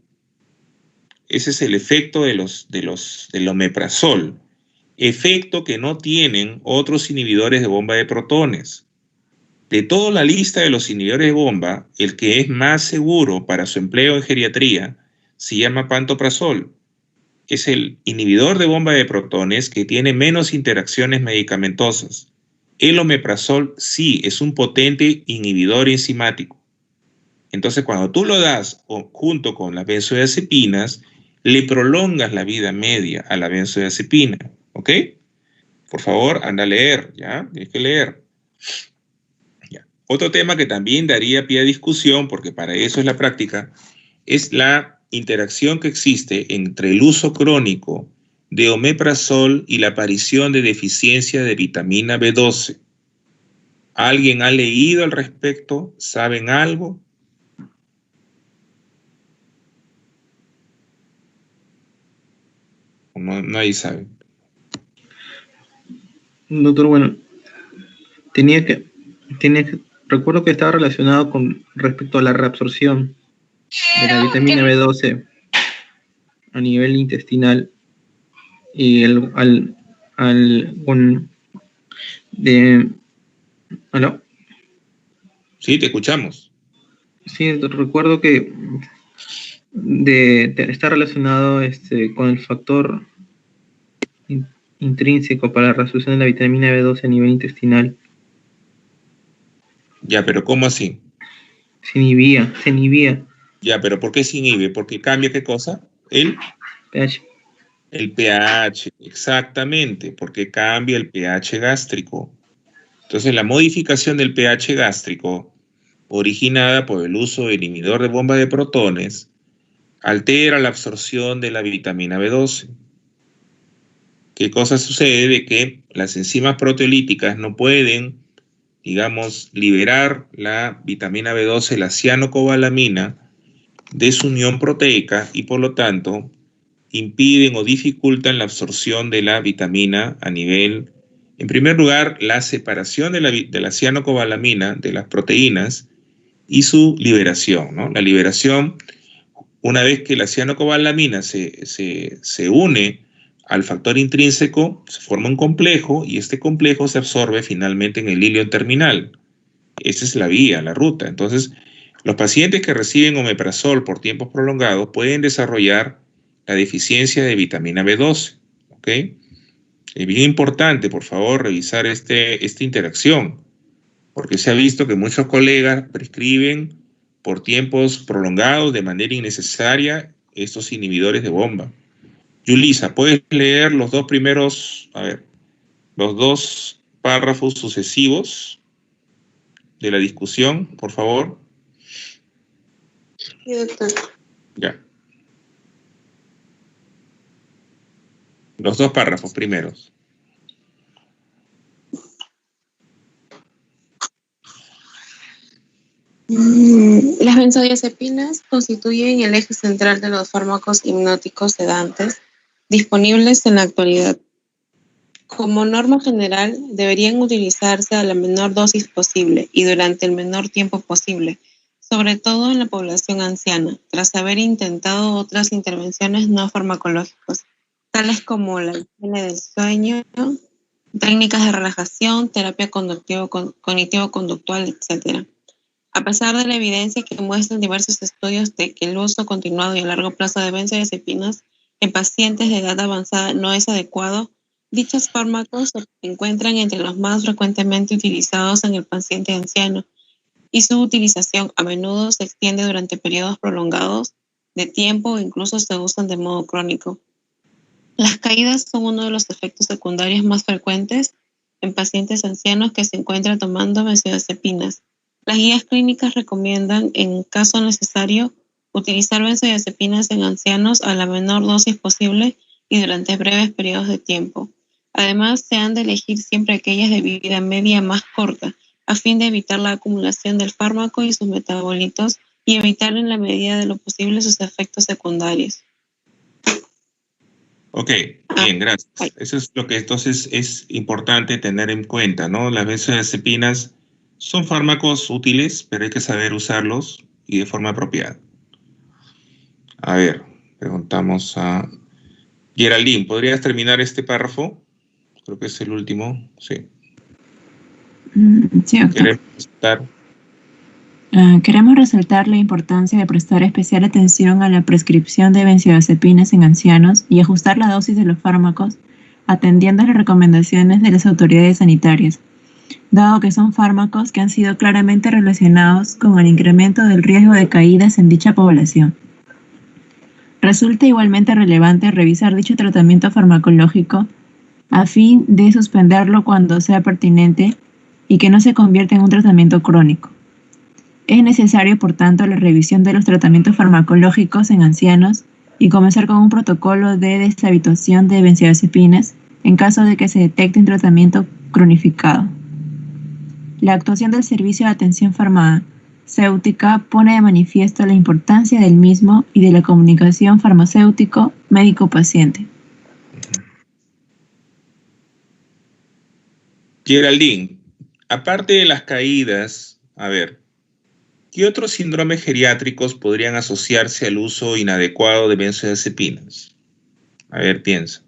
Ese es el efecto del omeprazol. Efecto que no tienen otros inhibidores de bomba de protones. De toda la lista de los inhibidores de bomba, el que es más seguro para su empleo en geriatría se llama pantoprazol. Es el inhibidor de bomba de protones que tiene menos interacciones medicamentosas. El omeprazol sí es un potente inhibidor enzimático. Entonces, cuando tú lo das junto con las benzodiazepinas, le prolongas la vida media a la benzodiazepina. ¿Ok? Por favor, anda a leer, ¿ya? Tienes que leer. Ya. Otro tema que también daría pie a discusión, porque para eso es la práctica, es la interacción que existe entre el uso crónico de omeprazol y la aparición de deficiencia de vitamina B12. ¿Alguien ha leído al respecto? ¿Saben algo? No, nadie sabe. Doctor, bueno, tenía que recuerdo que estaba relacionado con respecto a la reabsorción de la vitamina B12 a nivel intestinal y ¿aló? Sí, te escuchamos. Sí, recuerdo que está relacionado con el factor intrínseco para la reabsorción de la vitamina B12 a nivel intestinal. Ya, pero ¿cómo así? Se inhibía. Ya, pero ¿por qué se inhibe? ¿Porque cambia qué cosa? El pH. El pH, exactamente, porque cambia el pH gástrico. Entonces, la modificación del pH gástrico, originada por el uso de inhibidor de bomba de protones, altera la absorción de la vitamina B12. ¿Qué cosa sucede? De que las enzimas proteolíticas no pueden, digamos, liberar la vitamina B12, la cianocobalamina, de su unión proteica y por lo tanto impiden o dificultan la absorción de la vitamina a nivel, en primer lugar, la separación de la cianocobalamina de las proteínas y su liberación, ¿no? La liberación, una vez que la cianocobalamina se une al factor intrínseco, se forma un complejo y este complejo se absorbe finalmente en el hilo terminal. Esa es la vía, la ruta. Entonces, los pacientes que reciben omeprazol por tiempos prolongados pueden desarrollar la deficiencia de vitamina B12, ¿ok? Es bien importante, por favor, revisar esta interacción, porque se ha visto que muchos colegas prescriben por tiempos prolongados de manera innecesaria estos inhibidores de bomba. Yulisa, ¿puedes leer los dos primeros, los dos párrafos sucesivos de la discusión, por favor? Sí, doctor. Ya. Los dos párrafos primeros. Las benzodiazepinas constituyen el eje central de los fármacos hipnóticos sedantes disponibles en la actualidad. Como norma general, deberían utilizarse a la menor dosis posible y durante el menor tiempo posible, sobre todo en la población anciana, tras haber intentado otras intervenciones no farmacológicas, tales como la higiene del sueño, técnicas de relajación, terapia cognitivo-conductual, etc. A pesar de la evidencia que muestran diversos estudios de que el uso continuado y a largo plazo de benzodiazepinas en pacientes de edad avanzada no es adecuado, dichos fármacos se encuentran entre los más frecuentemente utilizados en el paciente anciano y su utilización a menudo se extiende durante periodos prolongados de tiempo o incluso se usan de modo crónico. Las caídas son uno de los efectos secundarios más frecuentes en pacientes ancianos que se encuentran tomando benzodiazepinas. Las guías clínicas recomiendan, en caso necesario, utilizar benzodiazepinas en ancianos a la menor dosis posible y durante breves periodos de tiempo. Además, se han de elegir siempre aquellas de vida media más corta, a fin de evitar la acumulación del fármaco y sus metabolitos y evitar en la medida de lo posible sus efectos secundarios. Ok, bien, gracias. Eso es lo que entonces es importante tener en cuenta, ¿no? Las benzodiazepinas son fármacos útiles, pero hay que saber usarlos y de forma apropiada. A ver, preguntamos a Geraldine, ¿podrías terminar este párrafo? Creo que es el último, sí. Sí, doctor. Queremos resaltar la importancia de prestar especial atención a la prescripción de benzodiazepinas en ancianos y ajustar la dosis de los fármacos atendiendo a las recomendaciones de las autoridades sanitarias, dado que son fármacos que han sido claramente relacionados con el incremento del riesgo de caídas en dicha población. Resulta igualmente relevante revisar dicho tratamiento farmacológico a fin de suspenderlo cuando sea pertinente y que no se convierta en un tratamiento crónico. Es necesario, por tanto, la revisión de los tratamientos farmacológicos en ancianos y comenzar con un protocolo de deshabituación de benzodiazepinas en caso de que se detecte un tratamiento cronificado. La actuación del servicio de atención farmacéutica pone de manifiesto la importancia del mismo y de la comunicación farmacéutico-médico-paciente. Geraldine, aparte de las caídas A ver, ¿qué otros síndromes geriátricos podrían asociarse al uso inadecuado de benzodiazepinas? A ver, piensa.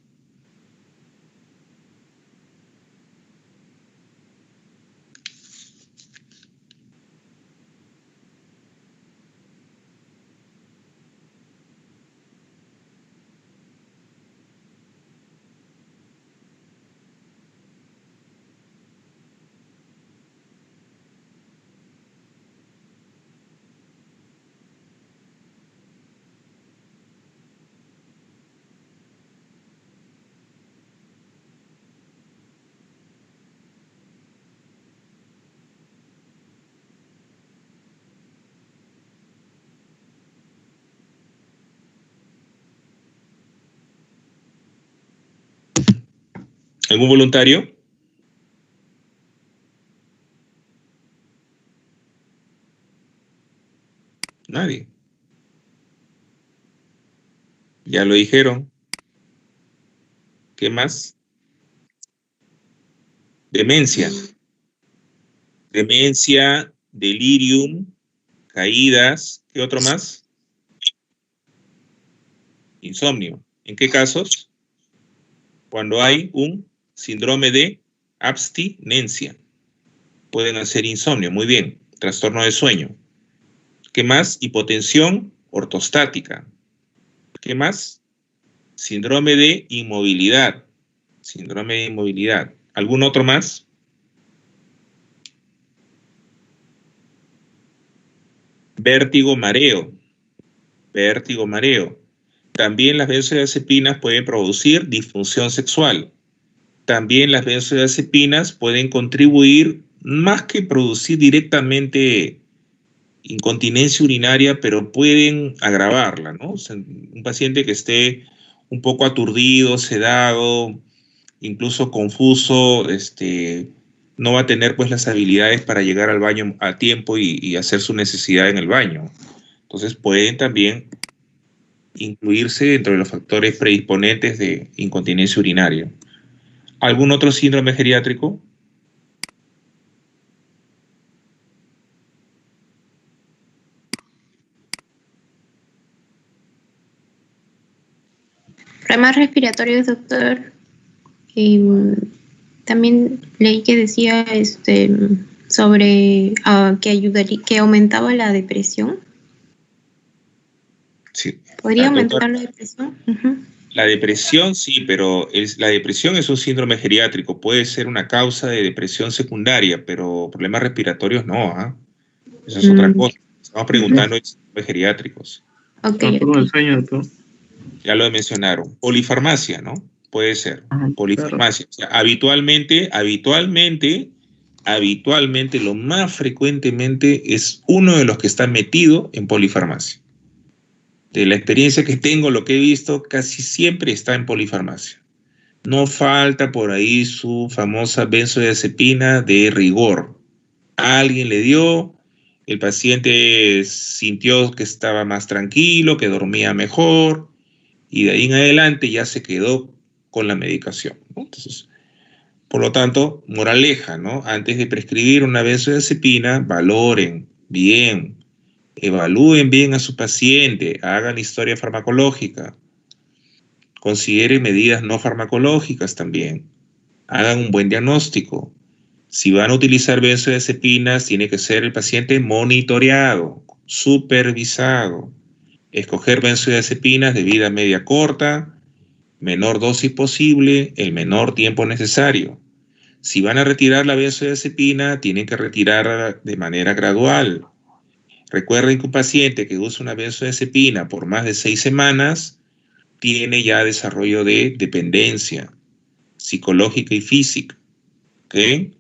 ¿Algún voluntario? Nadie. Ya lo dijeron. ¿Qué más? Demencia. Demencia, delirium, caídas. ¿Qué otro más? Insomnio. ¿En qué casos? Cuando hay un síndrome de abstinencia. Pueden hacer insomnio. Muy bien. Trastorno de sueño. ¿Qué más? Hipotensión ortostática. ¿Qué más? Síndrome de inmovilidad. Síndrome de inmovilidad. ¿Algún otro más? Vértigo, mareo. Vértigo, mareo. También las benzodiazepinas pueden producir disfunción sexual. También las benzodiazepinas pueden contribuir, más que producir directamente incontinencia urinaria, pero pueden agravarla, ¿no? O sea, un paciente que esté un poco aturdido, sedado, incluso confuso, no va a tener pues las habilidades para llegar al baño a tiempo y hacer su necesidad en el baño. Entonces pueden también incluirse dentro de los factores predisponentes de incontinencia urinaria. ¿Algún otro síndrome geriátrico? Problemas respiratorios, doctor. También leí que decía sobre que ayudaría, que aumentaba la depresión. Sí. ¿Podría aumentar la depresión? Uh-huh. La depresión sí, pero la depresión es un síndrome geriátrico, puede ser una causa de depresión secundaria, pero problemas respiratorios no, ¿ah? Eso es otra cosa. Estamos preguntando de síndromes geriátricos. Okay. El sueño, doctor. Ya lo mencionaron. Polifarmacia, ¿no? Puede ser. Polifarmacia. Claro. O sea, habitualmente, lo más frecuentemente es uno de los que está metido en polifarmacia. De la experiencia que tengo, lo que he visto, casi siempre está en polifarmacia. No falta por ahí su famosa benzodiazepina de rigor. Alguien le dio, el paciente sintió que estaba más tranquilo, que dormía mejor, y de ahí en adelante ya se quedó con la medicación, ¿no? Entonces, por lo tanto, moraleja, ¿no? Antes de prescribir una benzodiazepina, valoren bien, evalúen bien a su paciente, hagan historia farmacológica, consideren medidas no farmacológicas también, hagan un buen diagnóstico. Si van a utilizar benzodiazepinas, tiene que ser el paciente monitoreado, supervisado. Escoger benzodiazepinas de vida media corta, menor dosis posible, el menor tiempo necesario. Si van a retirar la benzodiazepina, tienen que retirarla de manera gradual. Recuerden que un paciente que usa una benzodiazepina por más de 6 semanas tiene ya desarrollo de dependencia psicológica y física. ¿Okay?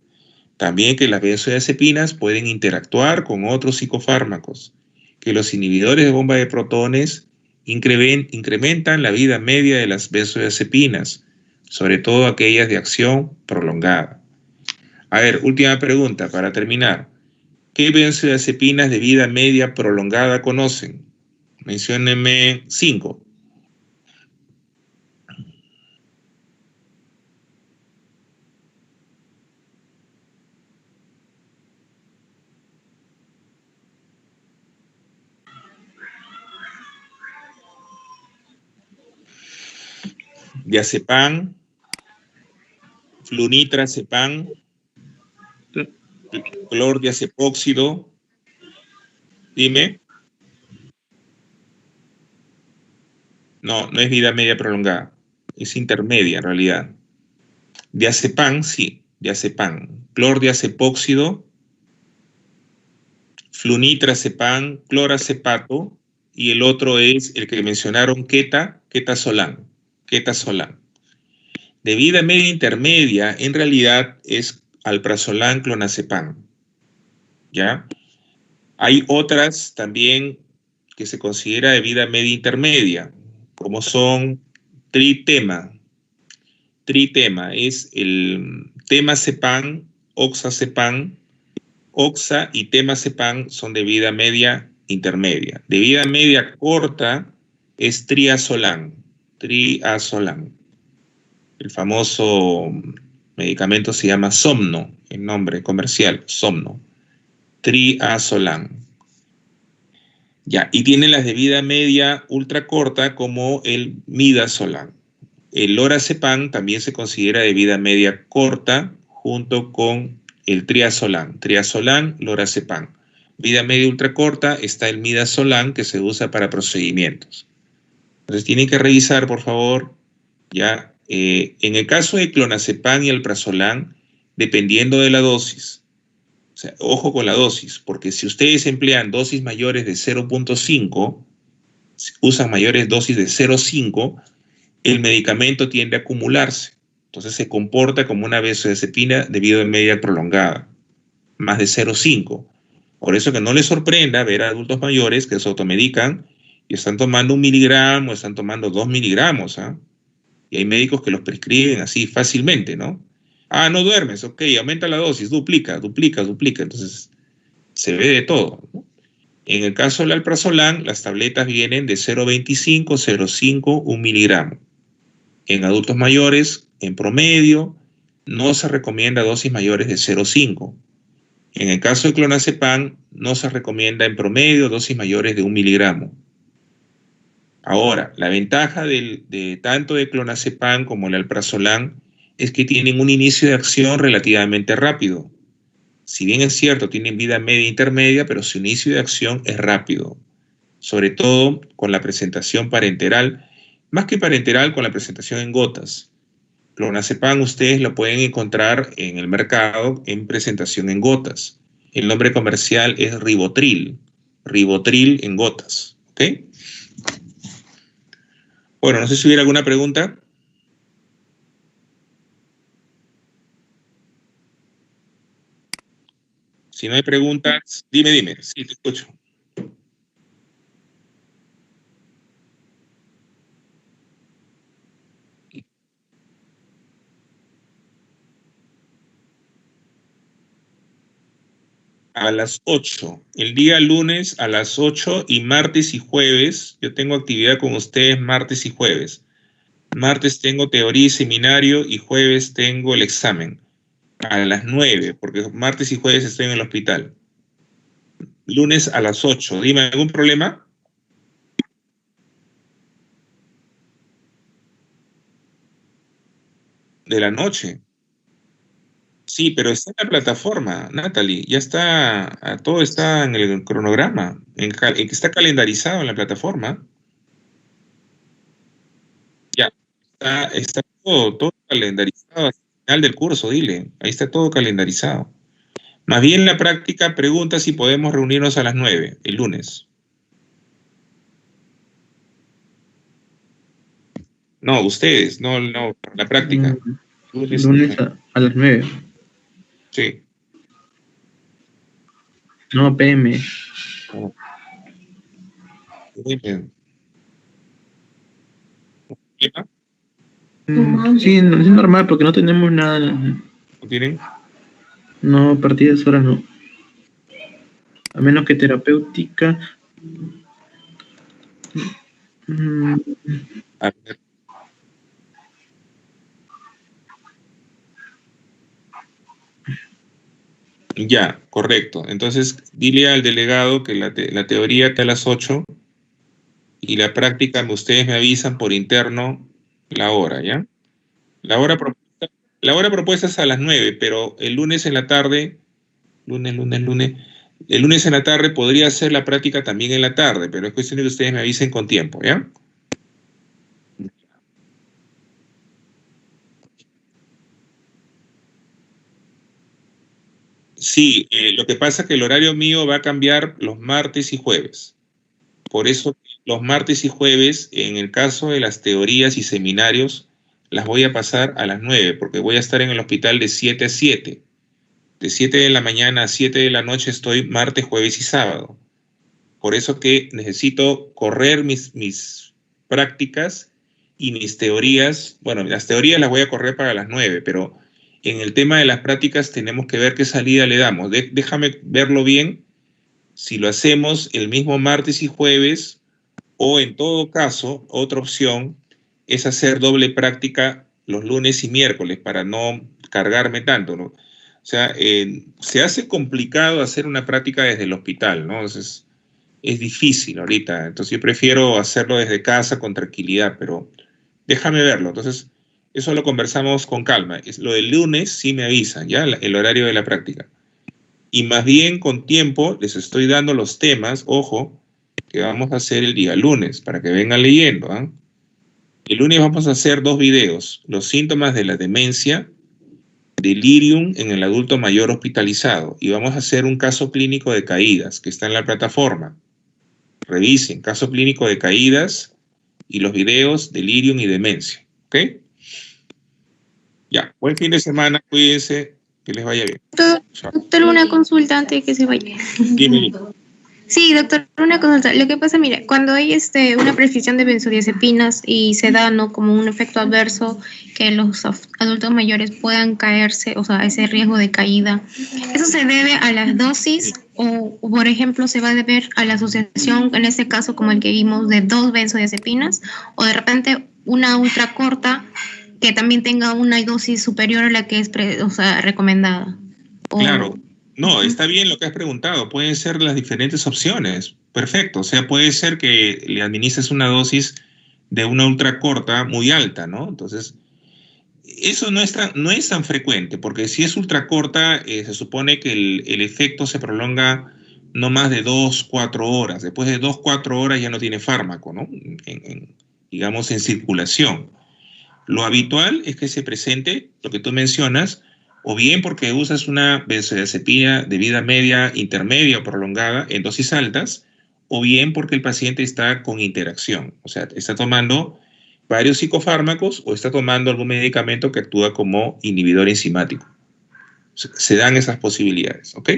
También que las benzodiazepinas pueden interactuar con otros psicofármacos, que los inhibidores de bomba de protones incrementan la vida media de las benzodiazepinas, sobre todo aquellas de acción prolongada. A ver, última pregunta para terminar. ¿Qué benzodiazepinas de vida media prolongada conocen? Menciónenme 5. diazepam, flunitrazepam, clordiazepóxido. Dime. No, no es vida media prolongada, es intermedia en realidad. Diazepam, sí, diazepam. Clordiazepóxido, flunitrazepam, clorazepato, y el otro es el que mencionaron, ketazolam. De vida media intermedia, en realidad es alprazolam, clonazepam. ¿Ya? Hay otras también que se considera de vida media intermedia, como son tritema. Tritema es el temazepam, oxazepam. Oxa y temazepam son de vida media intermedia. De vida media corta es triazolam. Triazolam. El famoso medicamento se llama Somno, el nombre comercial, Somno. Triazolam. Ya, y tiene las de vida media ultra corta como el midazolam. El lorazepam también se considera de vida media corta junto con el triazolam. Triazolam, lorazepam. Vida media ultra corta está el midazolam, que se usa para procedimientos. Entonces tienen que revisar, por favor, ya. En el caso de clonazepam y alprazolam, dependiendo de la dosis, o sea, ojo con la dosis, porque si ustedes emplean dosis mayores de 0.5, usan mayores dosis de 0.5, el medicamento tiende a acumularse. Entonces se comporta como una benzodiazepina de vida media prolongada, más de 0.5. Por eso que no les sorprenda ver a adultos mayores que se automedican y están tomando 1 miligramo, están tomando 2 miligramos, ¿ah? Y hay médicos que los prescriben así fácilmente, ¿no? Ah, no duermes, ok, aumenta la dosis, duplica. Entonces, se ve de todo, ¿no? En el caso del alprazolam, las tabletas vienen de 0.25, 0.5, 1 miligramo. En adultos mayores, en promedio, no se recomienda dosis mayores de 0.5. En el caso de clonazepam, no se recomienda en promedio dosis mayores de 1 miligramo. Ahora, la ventaja de tanto de clonazepam como el alprazolam es que tienen un inicio de acción relativamente rápido. Si bien es cierto, tienen vida media intermedia, pero su inicio de acción es rápido. Sobre todo con la presentación parenteral, más que parenteral, con la presentación en gotas. Clonazepam ustedes lo pueden encontrar en el mercado en presentación en gotas. El nombre comercial es Rivotril. Rivotril en gotas. ¿Ok? Bueno, no sé si hubiera alguna pregunta. Si no hay preguntas, dime. Sí, te escucho. A las 8. El día lunes a las 8 y martes y jueves. Yo tengo actividad con ustedes martes y jueves. Martes tengo teoría y seminario y jueves tengo el examen. A las 9, porque martes y jueves estoy en el hospital. Lunes a las 8. Dime, ¿algún problema? De la noche. Sí, pero está en la plataforma, Natalie. Ya está, todo está en el cronograma. Está calendarizado en la plataforma. Ya, está todo calendarizado al final del curso, dile. Ahí está todo calendarizado. Más bien la práctica pregunta si podemos reunirnos a las 9, el lunes. No, ustedes, no, la práctica. Lunes a las 9. Sí. No, PM. Oh. Muy bien. Sí, no, es normal porque no tenemos nada. ¿No tienen? No, a partir de esa hora no. A menos que terapéutica. A ver. Ya, correcto. Entonces, dile al delegado que la teoría está a las 8 y la práctica ustedes me avisan por interno La hora, ¿ya? La hora propuesta es a las 9, pero el lunes en la tarde, el lunes en la tarde podría ser la práctica también en la tarde, pero es cuestión de que ustedes me avisen con tiempo, ¿ya? Sí, lo que pasa es que el horario mío va a cambiar los martes y jueves. Por eso los martes y jueves, en el caso de las teorías y seminarios, las voy a pasar a las 9, porque voy a estar en el hospital de 7 a 7. De 7 de la mañana a 7 de la noche estoy martes, jueves y sábado. Por eso que necesito correr mis prácticas y mis teorías. Bueno, las teorías las voy a correr para las 9, pero en el tema de las prácticas tenemos que ver qué salida le damos. Déjame verlo bien, si lo hacemos el mismo martes y jueves, o en todo caso, otra opción es hacer doble práctica los lunes y miércoles para no cargarme tanto, ¿no? O sea, se hace complicado hacer una práctica desde el hospital, ¿no? Entonces, es difícil ahorita. Entonces, yo prefiero hacerlo desde casa con tranquilidad, pero déjame verlo. Entonces, eso lo conversamos con calma. Lo del lunes sí me avisan, ¿ya? El horario de la práctica. Y más bien con tiempo les estoy dando los temas, ojo, que vamos a hacer el día lunes, para que vengan leyendo, ¿eh? El lunes vamos a hacer 2 videos, los síntomas de la demencia, delirium en el adulto mayor hospitalizado, y vamos a hacer un caso clínico de caídas, que está en la plataforma. Revisen, caso clínico de caídas, y los videos, delirium y demencia, ¿ok? Ya, buen fin de semana, cuídense, que les vaya bien. Doctor, una consulta antes de que se vaya. Dime. Sí, doctor, una consulta. Lo que pasa, mira, cuando hay una prescripción de benzodiazepinas y se da, ¿no?, como un efecto adverso que los adultos mayores puedan caerse, o sea, ese riesgo de caída, ¿eso se debe a las dosis o, por ejemplo, se va a deber a la asociación, en este caso como el que vimos, de 2 benzodiazepinas, o de repente una ultra corta que también tenga una dosis superior a la que es recomendada? Claro. No, está bien lo que has preguntado. Pueden ser las diferentes opciones. Perfecto. O sea, puede ser que le administres una dosis de una ultra corta muy alta, ¿no? Entonces, eso no es tan frecuente, porque si es ultra corta, se supone que el efecto se prolonga no más de 2-4 horas. Después de 2-4 horas ya no tiene fármaco, ¿no? Digamos, en circulación. Lo habitual es que se presente, lo que tú mencionas, o bien porque usas una benzodiazepina de vida media, intermedia o prolongada en dosis altas, o bien porque el paciente está con interacción, o sea, está tomando varios psicofármacos o está tomando algún medicamento que actúa como inhibidor enzimático. Se dan esas posibilidades, ¿ok?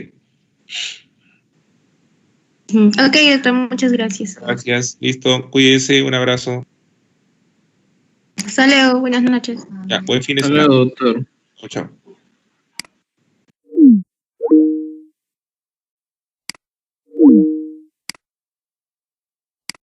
Ok, doctor, muchas gracias. Gracias, listo, cuídense, un abrazo. Hasta luego, buenas noches. Ya, buen fin de semana. Hasta luego, doctor. Chao.